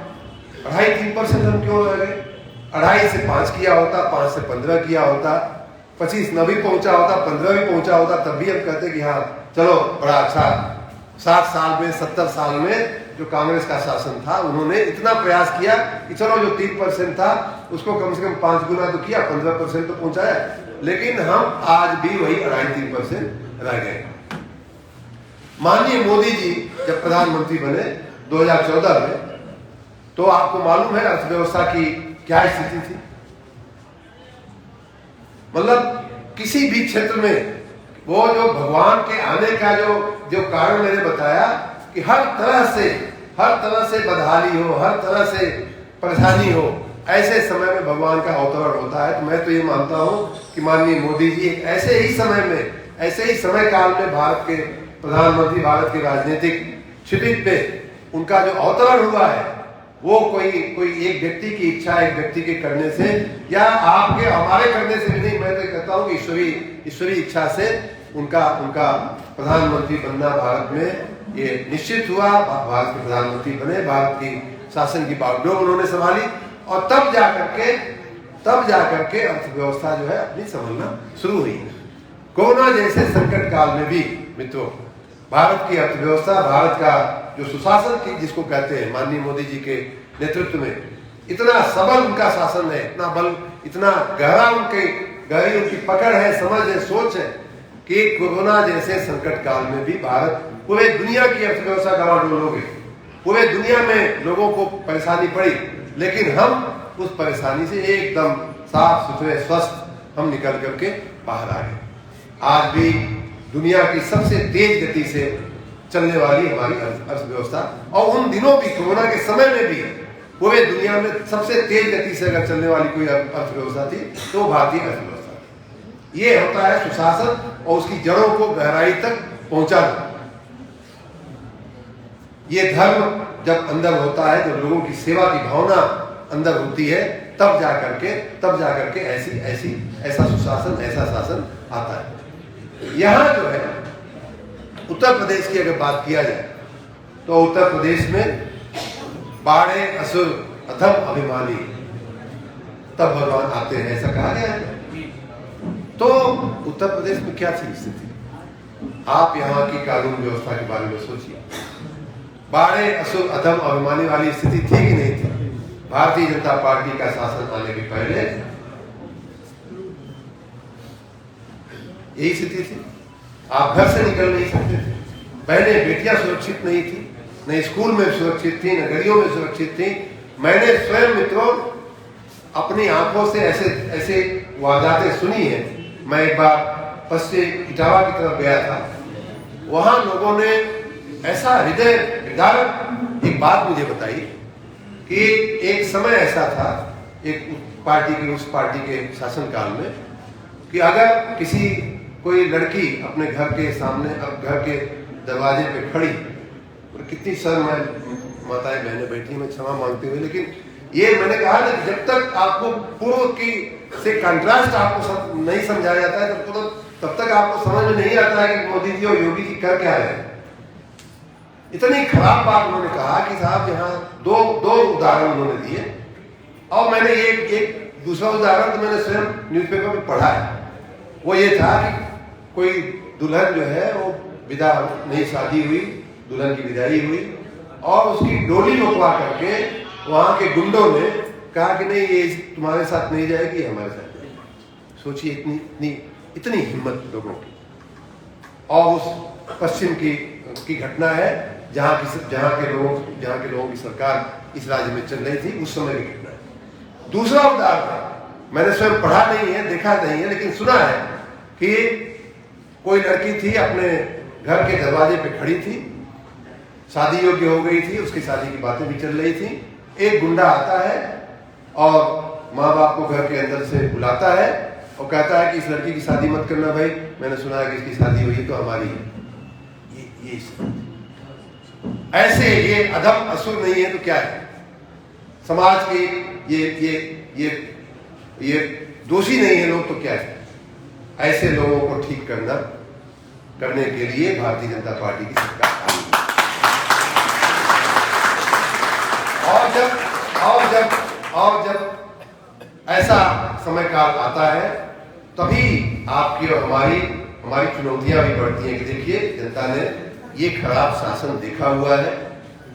2.5-3% हम क्यों रह गए? 2.5 से 5 किया होता, 5 से 15 किया होता, 25 न भी पहुंचा होता, 15 भी पहुंचा होता, तब भी हम कहते कि हाँ चलो बड़ा अच्छा। 60 साल में, 70 साल में जो कांग्रेस का शासन था, उन्होंने इतना प्रयास किया कि चलो जो 3% था उसको कम से कम 5 गुना तो किया, 15% तो पहुंचाया, लेकिन हम आज भी वही 2.5-3% रह गए। माननीय मोदी जी जब प्रधानमंत्री बने 2014 में, तो आपको मालूम है अर्थव्यवस्था की क्या स्थिति थी। मतलब किसी भी क्षेत्र में वो जो भगवान के आने का जो कारण मैंने बताया कि हर तरह से बदहाली हो, हर तरह से परेशानी हो, ऐसे समय में भगवान का अवतरण होता है। तो मैं तो ये मानता हूं कि माननीय मोदी जी एक ऐसे ही समय काल में भारत के प्रधानमंत्री, भारत के राजनीतिक क्षितिज पे उनका जो अवतरण हुआ है, वो कोई एक व्यक्ति की इच्छा, एक व्यक्ति के करने से या आपके हमारे करने से भी नहीं, मैं तो कहता हूँ कि ईश्वरी इच्छा से उनका प्रधानमंत्री बनना भारत में ये निश्चित हुआ। भारत के प्रधानमंत्री बने, भारत की शासन की बागडोर उन्होंने संभाली, और तब जा करके अर्थव्यवस्था जो है अपनी संभलना शुरू हुई। कोरोना जैसे संकट काल में भी मित्रों, भारत की अर्थव्यवस्था, भारत का जो सुशासन की जिसको कहते हैं, माननीय मोदी जी के नेतृत्व में इतना सबल उनका शासन है, इतना बल, इतना गहरी उनकी पकड़ है, समझ है, सोच है कि कोरोना जैसे संकट काल में भी भारत पूरे दुनिया की अर्थव्यवस्था डवाडोल हो गई, पूरे दुनिया में लोगों को परेशानी पड़ी, लेकिन हम उस परेशानी से एकदम साफ सुथरे स्वस्थ हम निकल करके बाहर आ गए। आज भी दुनिया की सबसे तेज गति से चलने वाली हमारी अर्थव्यवस्था, और उन दिनों भी कोरोना के समय में भी पूरे दुनिया में सबसे तेज गति से अगर चलने वाली कोई अर्थव्यवस्था थी तो भारतीय अर्थव्यवस्था थी। ये होता है सुशासन और उसकी जड़ों को गहराई तक पहुंचाना। ये धर्म जब अंदर होता है, जब लोगों की सेवा की भावना अंदर होती है, तब जाकर के ऐसा सुशासन, ऐसा शासन आता है। यहाँ जो है उत्तर प्रदेश की अगर बात किया जाए तो उत्तर प्रदेश में बाड़े असुर अधम अभिमानी तब भगवान आते हैं, ऐसा कहा गया है। तो उत्तर प्रदेश में क्या थी स्थिति? आप यहाँ की कानून व्यवस्था के बारे में सोचिए। बाड़े असुर अधम अभिमानी वाली स्थिति थी कि नहीं थी? भारतीय जनता पार्टी का शासन आने के पहले यही स्थिति थी। आप घर से निकल नहीं सकते थे, बहनें बेटियां सुरक्षित नहीं थी, न स्कूल में सुरक्षित थी, न गलियों में सुरक्षित थी। मैंने स्वयं मित्रों अपनी आंखों से ऐसे वारदातें सुनी है। मैं एक बार पश्चिम इटावा की तरफ गया था, वहां लोगों ने ऐसा हृदय विदारक एक बात मुझे बताई कि एक समय ऐसा था, एक उस पार्टी के शासनकाल में, कि अगर कोई लड़की अपने घर के सामने, अब घर के दरवाजे पे खड़ी, और कितनी माताएं बहनें बैठी, मैं क्षमा मांगते हुए, लेकिन ये मैंने कहा ना कि जब तक आपको पूर्व की से कंट्रास्ट आपको नहीं समझाया जाता है, तब तक आपको समझ में नहीं आता है कि मोदी जी और योगी जी कर क्या रहे हैं। इतनी खराब बात उन्होंने कहा कि साहब यहाँ दो उदाहरण उन्होंने दिए, और मैंने एक दूसरा उदाहरण तो मैंने स्वयं न्यूज़पेपर में पढ़ा है। वो ये था कि कोई दुल्हन जो है वो विदा, नई शादी हुई, दुल्हन की विदाई हुई, और उसकी डोली रोकवा करके वहां के गुंडों ने कहा कि नहीं, ये तुम्हारे साथ नहीं जाएगी, हमारे साथ जाएगी। सोचिए इतनी हिम्मत लोगों की। और उस पश्चिम की घटना है जहाँ के लोगों की सरकार इस राज्य में चल रही थी, उस समय की घटना है। दूसरा उदाहरण मैंने स्वयं पढ़ा नहीं है, देखा नहीं है, लेकिन सुना है कि कोई लड़की थी, अपने घर के दरवाजे पे खड़ी थी, शादी योग्य हो गई थी, उसकी शादी की बातें भी चल रही थी। एक गुंडा आता है और माँ बाप को घर के अंदर से बुलाता है और कहता है कि इस लड़की की शादी मत करना भाई, मैंने सुना है कि इसकी शादी हुई तो हमारी है। ये ऐसे ये अधम असुर नहीं है तो क्या है? समाज के ये दोषी नहीं है लोग तो क्या है? ऐसे लोगों को ठीक करने के लिए भारतीय जनता पार्टी की सरकार आई। और जब ऐसा समय काल आता है तभी आपकी और हमारी चुनौतियां भी बढ़ती हैं कि देखिए जनता ने ये खराब शासन देखा हुआ है,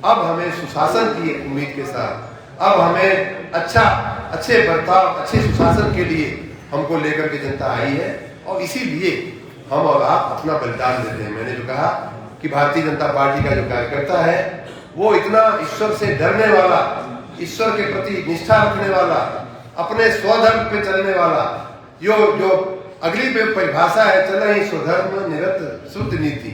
अब हमें सुशासन की उम्मीद के साथ, अब हमें अच्छे बर्ताव, अच्छे सुशासन के लिए हमको लेकर के जनता आई है, और इसीलिए हम और आप अपना बलिदान देते हैं। मैंने जो कहा कि भारतीय जनता पार्टी का जो कार्यकर्ता है वो इतना ईश्वर से डरने वाला, ईश्वर के प्रति निष्ठा रखने वाला, अपने स्वधर्म पे चलने वाला, जो अगली पे परिभाषा है, चल ही स्वधर्म निरत शुद्ध नीति,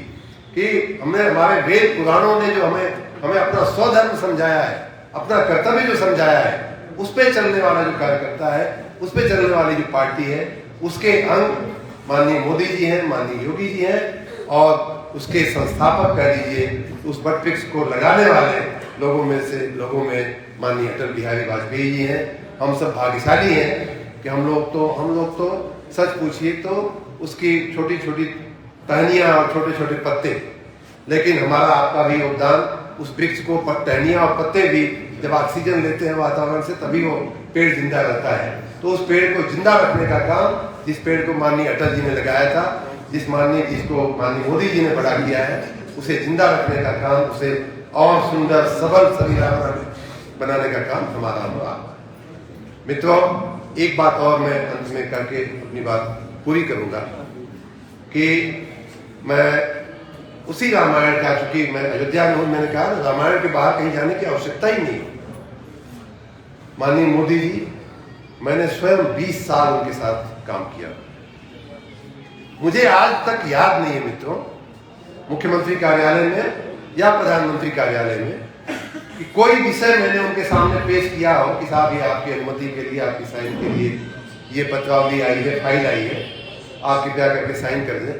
कि हमारे वेद पुराणों ने जो हमें अपना स्वधर्म समझाया है, अपना कर्तव्य जो समझाया है, उस पे चलने वाला जो कार्यकर्ता है, उस पे चलने वाली जो पार्टी है, उसके अंग माननीय मोदी जी हैं, माननीय योगी जी हैं, और उसके संस्थापक कह लीजिए, उस बट वृक्ष को लगाने वाले लोगों में माननीय अटल बिहारी वाजपेयी जी हैं। हम सब भाग्यशाली हैं कि हम लोग तो सच पूछिए तो उसकी छोटी छोटी टहनियाँ और छोटे छोटे पत्ते, लेकिन हमारा आपका भी योगदान, उस वृक्ष को टहनियाँ और पत्ते भी जब ऑक्सीजन लेते हैं वातावरण से, तभी वो पेड़ जिंदा रहता है। तो उस पेड़ को जिंदा रखने का काम, जिस पेड़ को माननीय अटल जी ने लगाया था, जिसको माननीय मोदी जी ने बड़ा किया है, उसे जिंदा रखने का काम, उसे और सुंदर सबल सरीला बनाने का काम हमारा होगा। मित्रों, एक बात और मैं अंत में करके अपनी बात पूरी करूंगा कि मैं उसी रामायण का, चूंकि मैं अयोध्या में हूं, मैंने कहा रामायण के बाहर कहीं जाने की आवश्यकता ही नहीं। माननीय मोदी जी, मैंने स्वयं 20 साल उनके साथ काम किया। मुझे आज तक याद नहीं है मित्रों, मुख्यमंत्री कार्यालय में या प्रधानमंत्री कार्यालय में, कि कोई विषय मैंने उनके सामने पेश किया हो कि साहब ये आपकी अनुमति के लिए, आपकी साइन के लिए ये पत्रावली आई है, फाइल आई है, आप कृपया करके साइन कर दें।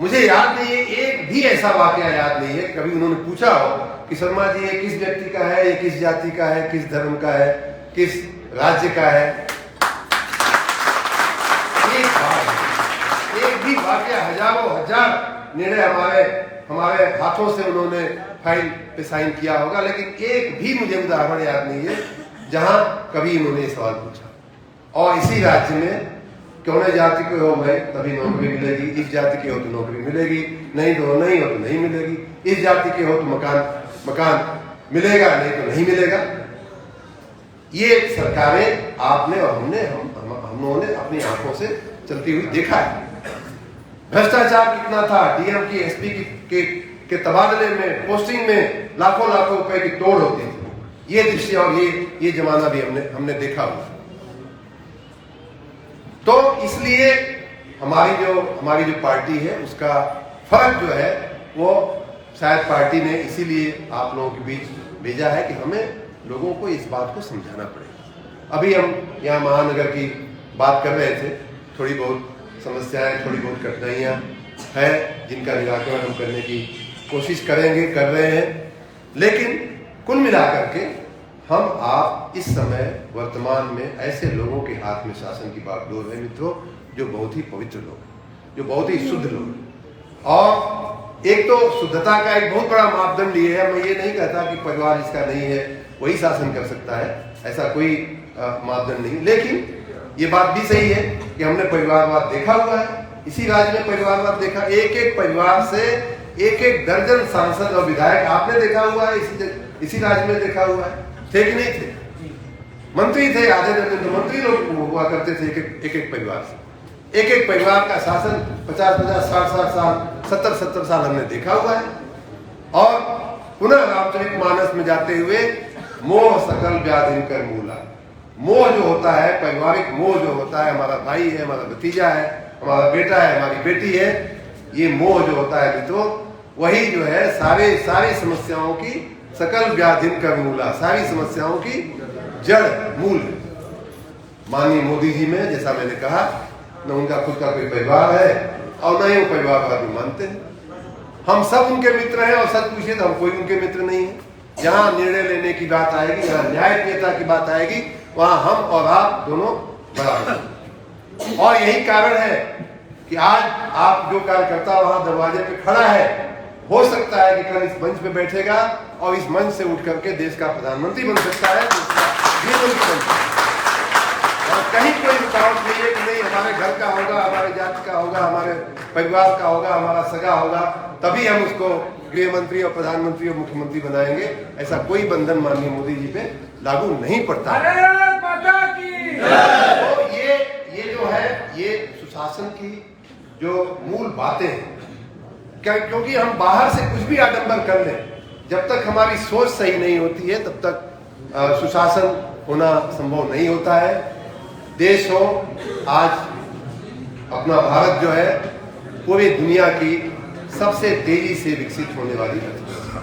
मुझे याद नहीं है, एक भी ऐसा वाकया याद नहीं है कभी उन्होंने पूछा हो कि शर्मा जी ये किस व्यक्ति का है, ये किस जाति का है, किस धर्म का है, किस राज्य का है। एक भी वाकया, हजारों हजार निर्णय हमारे हाथों से उन्होंने फाइल पे साइन किया होगा, लेकिन एक भी मुझे उदाहरण याद नहीं है जहां कभी इन्होंने ये सवाल पूछा। और इसी राज्य में कौन जाति के हो भाई तभी नौकरी मिलेगी, इस जाति के हो तो नौकरी मिलेगी, नहीं तो नहीं हो तो नहीं मिलेगी, इस जाति के हो तो मकान मिलेगा, नहीं तो नहीं मिलेगा। ये सरकारें आपने और हमने अपनी आंखों से चलती हुई देखा है। भ्रष्टाचार कितना था, डीएम की एसपी के तबादले में, पोस्टिंग में लाखों रुपए की तोड़ होती थी। ये दृश्य और ये जमाना भी हमने देखा हुआ। तो इसलिए हमारी जो पार्टी है उसका फर्क जो है वो शायद पार्टी ने इसीलिए आप लोगों के बीच भेजा है कि हमें लोगों को इस बात को समझाना पड़ेगा। अभी हम यहाँ महानगर की बात कर रहे थे, थोड़ी बहुत समस्याएं, थोड़ी बहुत कठिनाइयाँ हैं जिनका निराकरण हम करने की कोशिश करेंगे, कर रहे हैं। लेकिन कुल मिलाकर के हम आप इस समय वर्तमान में ऐसे लोगों के हाथ में शासन की बागडोर है मित्रों, जो बहुत ही पवित्र लोग, जो बहुत ही शुद्ध लोग। और एक तो शुद्धता का एक बहुत बड़ा मापदंड ये है, मैं ये नहीं कहता कि परिवार जिसका नहीं है वही शासन कर सकता है, ऐसा कोई मापदंड नहीं। लेकिन ये बात भी सही है कि हमने परिवारवाद देखा हुआ है, इसी राज्य में परिवारवाद देखा। एक परिवार से एक दर्जन सांसद और विधायक आपने देखा हुआ है, इसी राज्य में देखा हुआ है। थे कि नहीं थे? मंत्री थे, आधे दर्जन तो मंत्री लोग हुआ करते थे एक परिवार से। एक परिवार का शासन 50-50, 60-60 साल, 70-70 साल हमने देखा हुआ है। और पुनः रामचरितमानस में जाते हुए मोह सकल व्याधि कर मूला, मोह जो होता है, पारिवारिक मोह जो होता है, हमारा भाई है, हमारा भतीजा है, हमारा बेटा है, हमारी बेटी है, ये मोह जो होता है मित्रों, वही जो है सारी समस्याओं की सकल व्याधिन कर मूला, सारी समस्याओं की जड़ मूल। माननीय मोदी जी में, जैसा मैंने कहा, न उनका खुद का कोई परिवार है और न ही वो परिवारवाद में मानते हैं। हम सब उनके मित्र हैं और सच पूछिए तो हम कोई उनके मित्र नहीं है। जहां निर्णय लेने की बात आएगी, जहां न्यायप्रियता की बात आएगी, वहां हम और आप दोनों बराबर। और यही कारण है कि आज आप जो कार्यकर्ता वहां दरवाजे पे खड़ा है, हो सकता है कि कल इस मंच पे बैठेगा और इस मंच से उठ करके देश का प्रधानमंत्री बन सकता है, और कहीं कोई रुकावट नहीं है कि नहीं हमारे घर का होगा, हमारे जाति का होगा, हमारे परिवार का होगा, हमारा सगा होगा, तभी हम उसको गृह मंत्री और प्रधानमंत्री और मुख्यमंत्री बनाएंगे। ऐसा कोई बंधन माननीय मोदी जी पे लागू नहीं पड़ता। तो ये जो है, ये सुशासन की जो मूल बातें हैं, क्योंकि हम बाहर से कुछ भी आडंबर कर लें, जब तक हमारी सोच सही नहीं होती है तब तक सुशासन होना संभव नहीं होता है। देश हो, आज अपना भारत जो है पूरी दुनिया की सबसे तेजी से विकसित होने वाली अर्थव्यवस्था।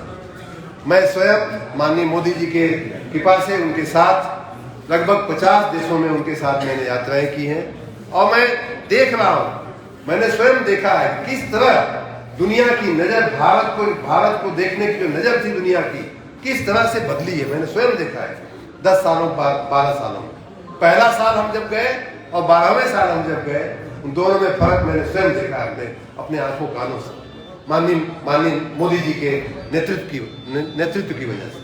मैं स्वयं माननीय मोदी जी के कृपा से उनके साथ लगभग 50 देशों में उनके साथ मैंने यात्राएं की हैं, और मैं देख रहा हूं, मैंने स्वयं देखा है किस तरह दुनिया की नजर भारत को देखने की जो नजर थी दुनिया की, किस तरह से बदली है। मैंने स्वयं देखा है 10 सालों 12 सालों में। पहला साल हम जब गए और 12वें साल हम जब गए, उन दोनों में फर्क मैंने स्वयं देखा है अपने आंखों कानों से, माननीय मोदी जी के नेतृत्व की वजह से।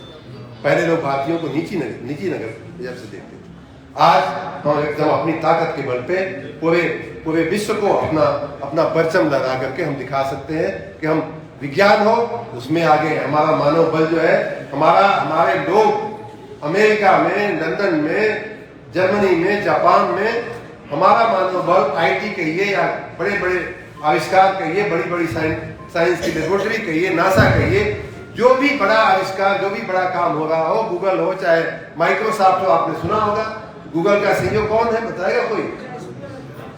पहले लोग भारतीयों को नीची नजर से देखते थे, आज हम एकदम अपनी ताकत के बल पे पूरे विश्व को अपना परचम लगा करके हम दिखा सकते हैं कि हम विज्ञान हो उसमें आगे। हमारा मानव बल जो है, हमारे लोग अमेरिका में, लंदन में, जर्मनी में, जापान में, हमारा मानव बल आईटी कहिए या बड़े बड़े आविष्कार कहिए, बड़ी बड़ी साइंस की लेबोरेटरी कहिए, नासा कहिए, जो भी बड़ा आविष्कार, जो भी बड़ा काम हो रहा हो, गूगल हो चाहे माइक्रोसॉफ्ट हो, आपने सुना होगा गूगल का सीईओ कौन है, बताएगा कोई?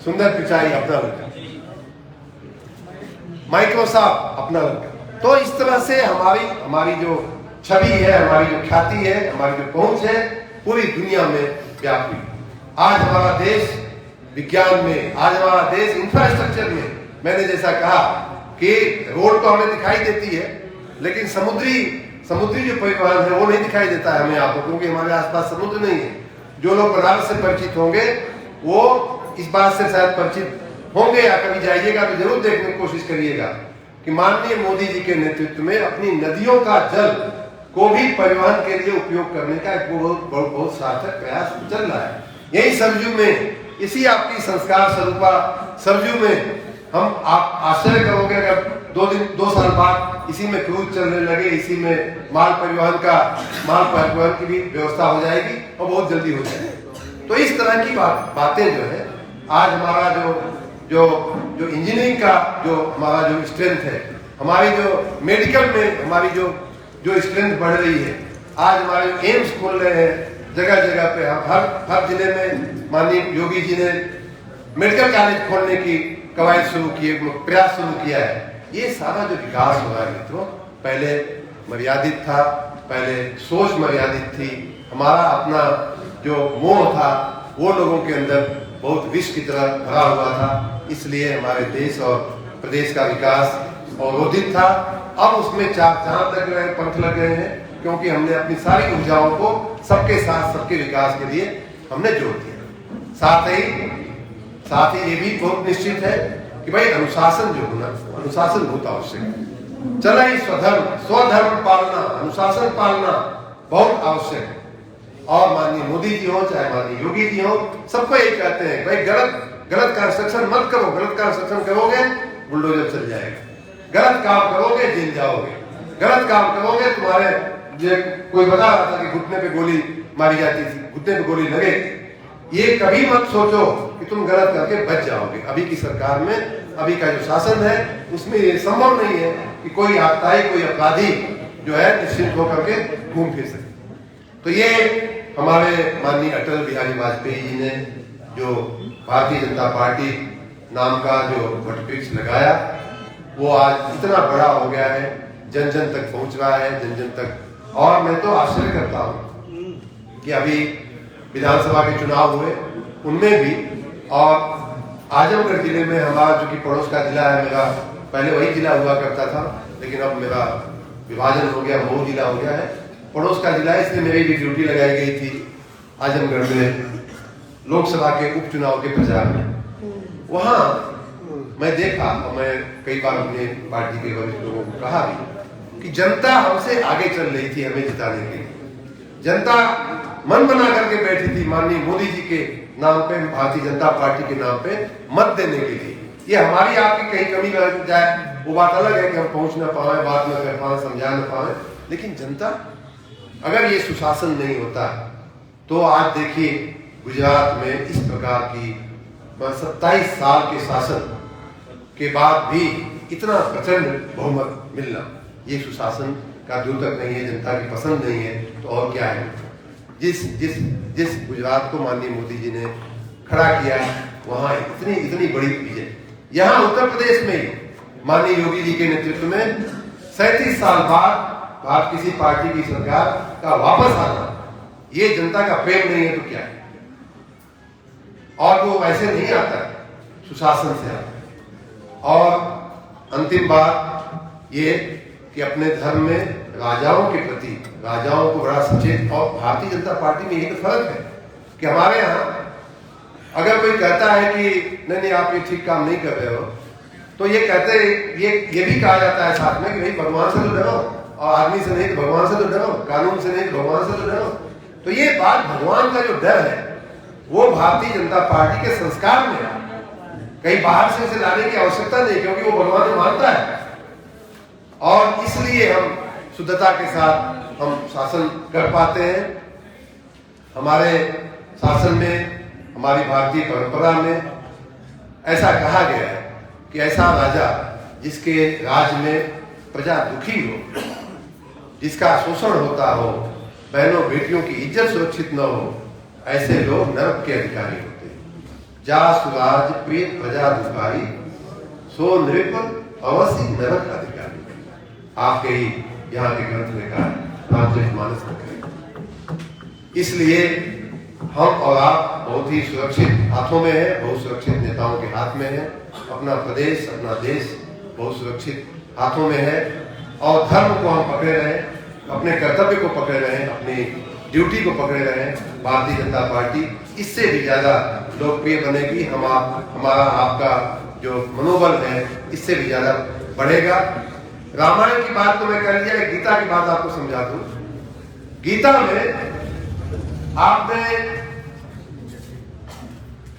सुंदर पिचाई अपना लड़का, माइक्रोसॉफ्ट अपना लड़का। तो इस तरह से हमारी जो छवि है, हमारी जो ख्याति है, हमारी जो पहुंच है, पूरी दुनिया में व्यापी। आज हमारा देश विज्ञान में, आज हमारा देश इंफ्रास्ट्रक्चर में, मैंने जैसा कहा कि रोड तो हमें दिखाई देती है, लेकिन समुद्री जो परिवहन है वो नहीं दिखाई देता है हमें आपको, क्योंकि हमारे आसपास समुद्र नहीं है। जो लोग बनारस से परिचित होंगे वो इस बात से शायद परिचित होंगे या कभी जाइएगा तो जरूर देखने की कोशिश करिएगा कि माननीय मोदी जी के नेतृत्व में अपनी नदियों का जल को भी परिवहन के लिए उपयोग करने का एक बहुत सार्थक प्रयास चल रहा है। यही सरजू में, इसी आपकी संस्कार स्वरूपा सरजू में हम आप आश्चर्य करोगे अगर 2 साल बाद इसी में क्रूज चलने लगे, इसी में माल परिवहन की भी व्यवस्था हो जाएगी और बहुत जल्दी हो जाएगी। तो इस तरह की बातें जो है, आज हमारा जो इंजीनियरिंग का जो हमारा जो स्ट्रेंथ है, हमारी जो मेडिकल में हमारी जो स्ट्रेंथ बढ़ रही है, आज हमारे जो एम्स खोल रहे हैं जगह जगह पे, हम हर जिले में माननीय योगी जी ने मेडिकल कॉलेज खोलने की कवायद शुरू की, प्रयास शुरू किया है। ये सारा जो विकास हो रहा है मित्रों, पहले मर्यादित था, पहले सोच मर्यादित थी, हमारा अपना जो मोह था वो लोगों के अंदर बहुत विष की तरह भरा हुआ था, इसलिए हमारे देश और प्रदेश का विकास अवरोधित था। अब उसमें चांद लग रहे हैं, पंख लग गए हैं, क्योंकि हमने अपनी सारी ऊर्जाओं को सबके साथ सबके विकास के लिए हमने जोड़ दिया। साथ ही ये भी बहुत निश्चित है कि भाई अनुशासन जो होना, अनुशासन बहुत आवश्यक है। चला ही स्वधर्म पालना, अनुशासन पालना बहुत आवश्यक है। और माननीय मोदी जी हो चाहे माननीय योगी जी हो, सबको यही कहते हैं भाई गलत कंस्ट्रक्शन मत करो, गलत कंस्ट्रक्शन करोगे बुलडोजर चल जाएगा, गलत काम करोगे जेल जाओगे, गलत काम करोगे तुम्हारे कोई बता रहा था कि घुटने पे गोली मारी जाती थी, घुटने पे गोली लगे, ये कभी मत सोचो कि तुम गलत करके बच जाओगे। अभी की सरकार में, अभी का जो शासन है उसमें ये संभव नहीं है कि कोई आतताई, कोई अपराधी जो है निश्चित होकर के घूम फिर सके। तो ये हमारे माननीय अटल बिहारी वाजपेयी जी ने जो भारतीय जनता पार्टी नाम का जो वटवृक्ष लगाया, वो आज इतना बड़ा हो गया है, जन जन तक पहुंच रहा है, जन जन तक। और मैं तो आश्चर्य करता हूं कि अभी विधानसभा के चुनाव हुए उनमें भी, और आजमगढ़ जिले में हमारा जो कि पड़ोस का जिला है, मेरा पहले वही जिला हुआ करता था, लेकिन अब मेरा विभाजन हो गया, मऊ जिला हो गया है, पड़ोस का जिला, इसलिए मेरी भी ड्यूटी लगाई गई थी आजमगढ़ में लोकसभा के उपचुनाव के प्रचार में। वहां मैं देखा और मैं कई बार अपने पार्टी के वरिष्ठ लोगों को कहा भी कि जनता हमसे आगे चल रही थी हमें जिताने के लिए। जनता मन बना करके बैठी थी माननीय मोदी जी के नाम पे, भारतीय जनता पार्टी के नाम पे मत देने के लिए। ये हमारी आपकी कहीं कमी रह जाए वो बात अलग है कि हम पहुंच ना पाए, बात न कर पाए, समझा न पाए, लेकिन जनता, अगर ये सुशासन नहीं होता तो आज देखिए गुजरात में इस प्रकार की 27 साल के शासन के बाद भी इतना प्रचंड बहुमत मिलना, ये सुशासन का द्योतक नहीं है, जनता की पसंद नहीं है, तो और क्या है। जिस गुजरात को माननीय मोदी जी ने खड़ा किया, वहां इतनी बड़ी विजय। यहाँ उत्तर प्रदेश में माननीय योगी जी के नेतृत्व में 37 साल बाद किसी पार्टी की सरकार का वापस आना, ये जनता का प्रेम नहीं है तो क्या है। और वो ऐसे नहीं आता है, सुशासन से आता है। और अंतिम बात ये कि अपने धर्म में राजाओं के प्रति, राजाओं को बड़ा सचेत, और भारतीय जनता पार्टी में एक फर्क है कि हमारे यहाँ अगर कोई कहता है कि नहीं आप ये ठीक काम नहीं कर रहे हो, तो ये कहते ये भी कहा जाता है साथ में कि भाई भगवान से तो डरो, और आदमी से नहीं तो भगवान से तो डरो, कानून से नहीं तो भगवान से तो डरो। तो ये बात, भगवान का जो डर है वो भारतीय जनता पार्टी के संस्कार में है। कहीं बाहर से उसे लाने की आवश्यकता नहीं, क्योंकि वो भगवान को मानता है। और इसलिए हम शुद्धता के साथ हम शासन कर पाते हैं। हमारे शासन में, हमारी भारतीय परंपरा में ऐसा कहा गया है कि ऐसा राजा जिसके राज में प्रजा दुखी हो, जिसका शोषण होता हो, बहनों बेटियों की इज्जत सुरक्षित न हो, ऐसे लोग नरक के अधिकारी होते हैं। जा सुराज प्रिय प्रजा दुखारी, सो नृप अवश्य नरक अधिकारी। आपके ही यहाँ के ग्रंथ में कहा, रामचरितमानस में कहा। इसलिए हम और आप बहुत ही सुरक्षित हाथों में है, बहुत सुरक्षित नेताओं के हाथ में है। अपना प्रदेश, अपना देश बहुत सुरक्षित हाथों में है। और धर्म को हम पकड़े रहे, अपने कर्तव्य को पकड़े रहे, अपनी ड्यूटी को पकड़े रहे। भारतीय जनता पार्टी इससे भी ज्यादा लोकप्रिय बनेगी। हमारा आपका जो मनोबल है इससे भी ज्यादा बढ़ेगा। रामायण की बात तो मैं कर लिया, गीता की बात आपको समझा दूं। गीता में आपने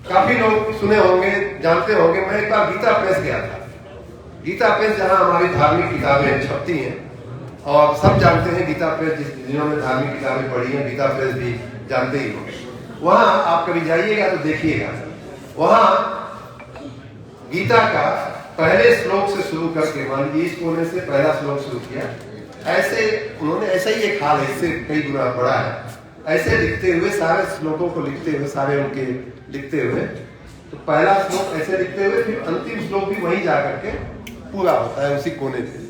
काफी लोग सुने होंगे, जानते होंगे। मैं एक बार गीता प्रेस गया था। गीता प्रेस जहां हमारी धार्मिक किताबें छपती हैं, और सब जानते हैं गीता प्रेस, जिन्होंने धार्मिक किताबें पढ़ी हैं गीता प्रेस भी जानते ही होंगे। वहां आप कभी जाइएगा तो देखिएगा, वहां गीता का पहले श्लोक से शुरू करके, मान लीजिए इस कोने से पहला श्लोक शुरू किया, ऐसे उन्होंने ऐसा ही एक हाल है, इससे कई गुना बड़ा है, ऐसे लिखते हुए सारे श्लोकों को लिखते हुए, सारे उनके लिखते हुए, तो पहला श्लोक ऐसे लिखते हुए फिर अंतिम श्लोक भी वहीं जाकर के पूरा होता है उसी कोने पे।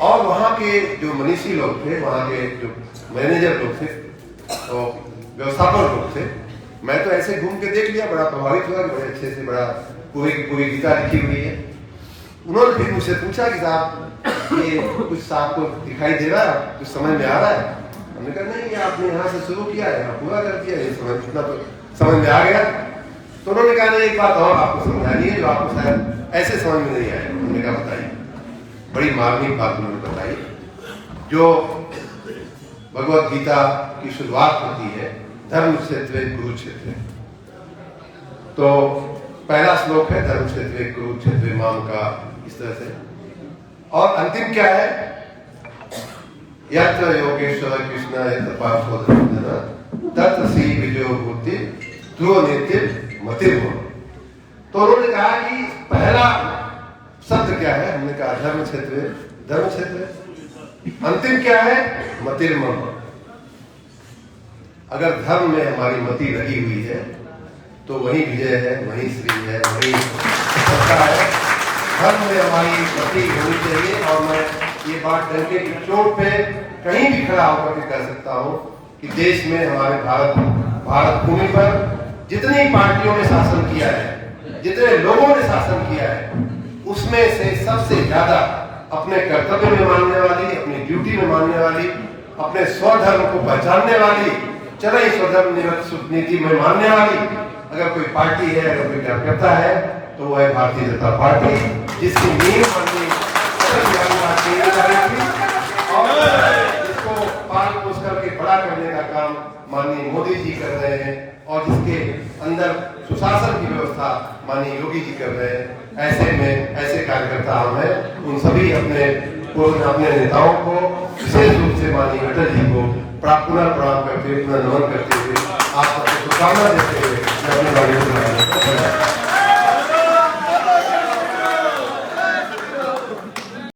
और वहां के जो मनीषी लोग थे, वहां के जो मैनेजर लोग थे, तो व्यवस्थापक लोग थे, मैं तो ऐसे घूम के देख लिया, बड़ा प्रभावित हुआ, बड़े अच्छे से, बड़ा पूरी पूरी गीता लिखी हुई है। उन्होंने फिर मुझसे पूछा कि साहब ये कुछ आपको दिखाई दे रहा है, कुछ समझ में आ रहा है? हमने कहा नहीं, ये आपने यहाँ से शुरू किया है, यहाँ पूरा कर दिया, ये समझ इतना तो समझ में आ गया। तो उन्होंने कहा नहीं, एक बात और आपको समझानी है जो आपको शायद ऐसे समझ में नहीं आया। हमने कहा बताइए। बड़ी मार्मिक बात उन्होंने बताई। जो भगवत गीता की शुरुआत होती है, धर्म क्षेत्रे कुरुक्षेत्रे, तो पहला श्लोक है धर्म क्षेत्रे कुरुक्षेत्रे माम का, इस तरह से। और अंतिम क्या है? यत्र योगेश्वर कृष्ण यत्र पार्थोधन तत्र श्री विजयो भूति ध्रुव नित्य मतिर्भव। तो उन्होंने कहा कि पहला शब्द क्या है? हमने कहा धर्म क्षेत्र, धर्म क्षेत्र। अंतिम क्या है? मतिर्मम। अगर धर्म में हमारी मति लगी हुई है तो वही विजय है, वही श्री है, वही सत्ता है। धर्म में हमारी मति होनी चाहिए। और मैं ये बात डंके की चोट पे कहीं भी खड़ा होकर के कह सकता हूँ कि देश में हमारे भारत भूमि पर जितनी पार्टियों ने शासन किया है, जितने लोगों ने शासन किया है, उसमें से सबसे ज्यादा अपने कर्तव्य में मानने वाली, अपनी ड्यूटी में मानने वाली, अपने स्वधर्म को पहचानने वाली, चरई स्वधर्म निरत नीति में मानने वाली अगर कोई पार्टी है, अगर कोई कार्यकर्ता है, तो वो है भारतीय जनता पार्टी, जिसकी नींव माननीय जिसको पाल पोस करके बड़ा करने का काम माननीय मोदी जी कर रहे हैं, और जिसके अंदर सुशासन की व्यवस्था माननीय योगी जी कर रहे हैं। ऐसे में ऐसे कार्यकर्ता हम हैं। उन सभी अपने नेताओं को, विशेष रूप से माननीय अटल जी को पुनर्प्रणाम करते हुए, पुनर्नमन करते हुए, आप सबको शुभकामना देते हुए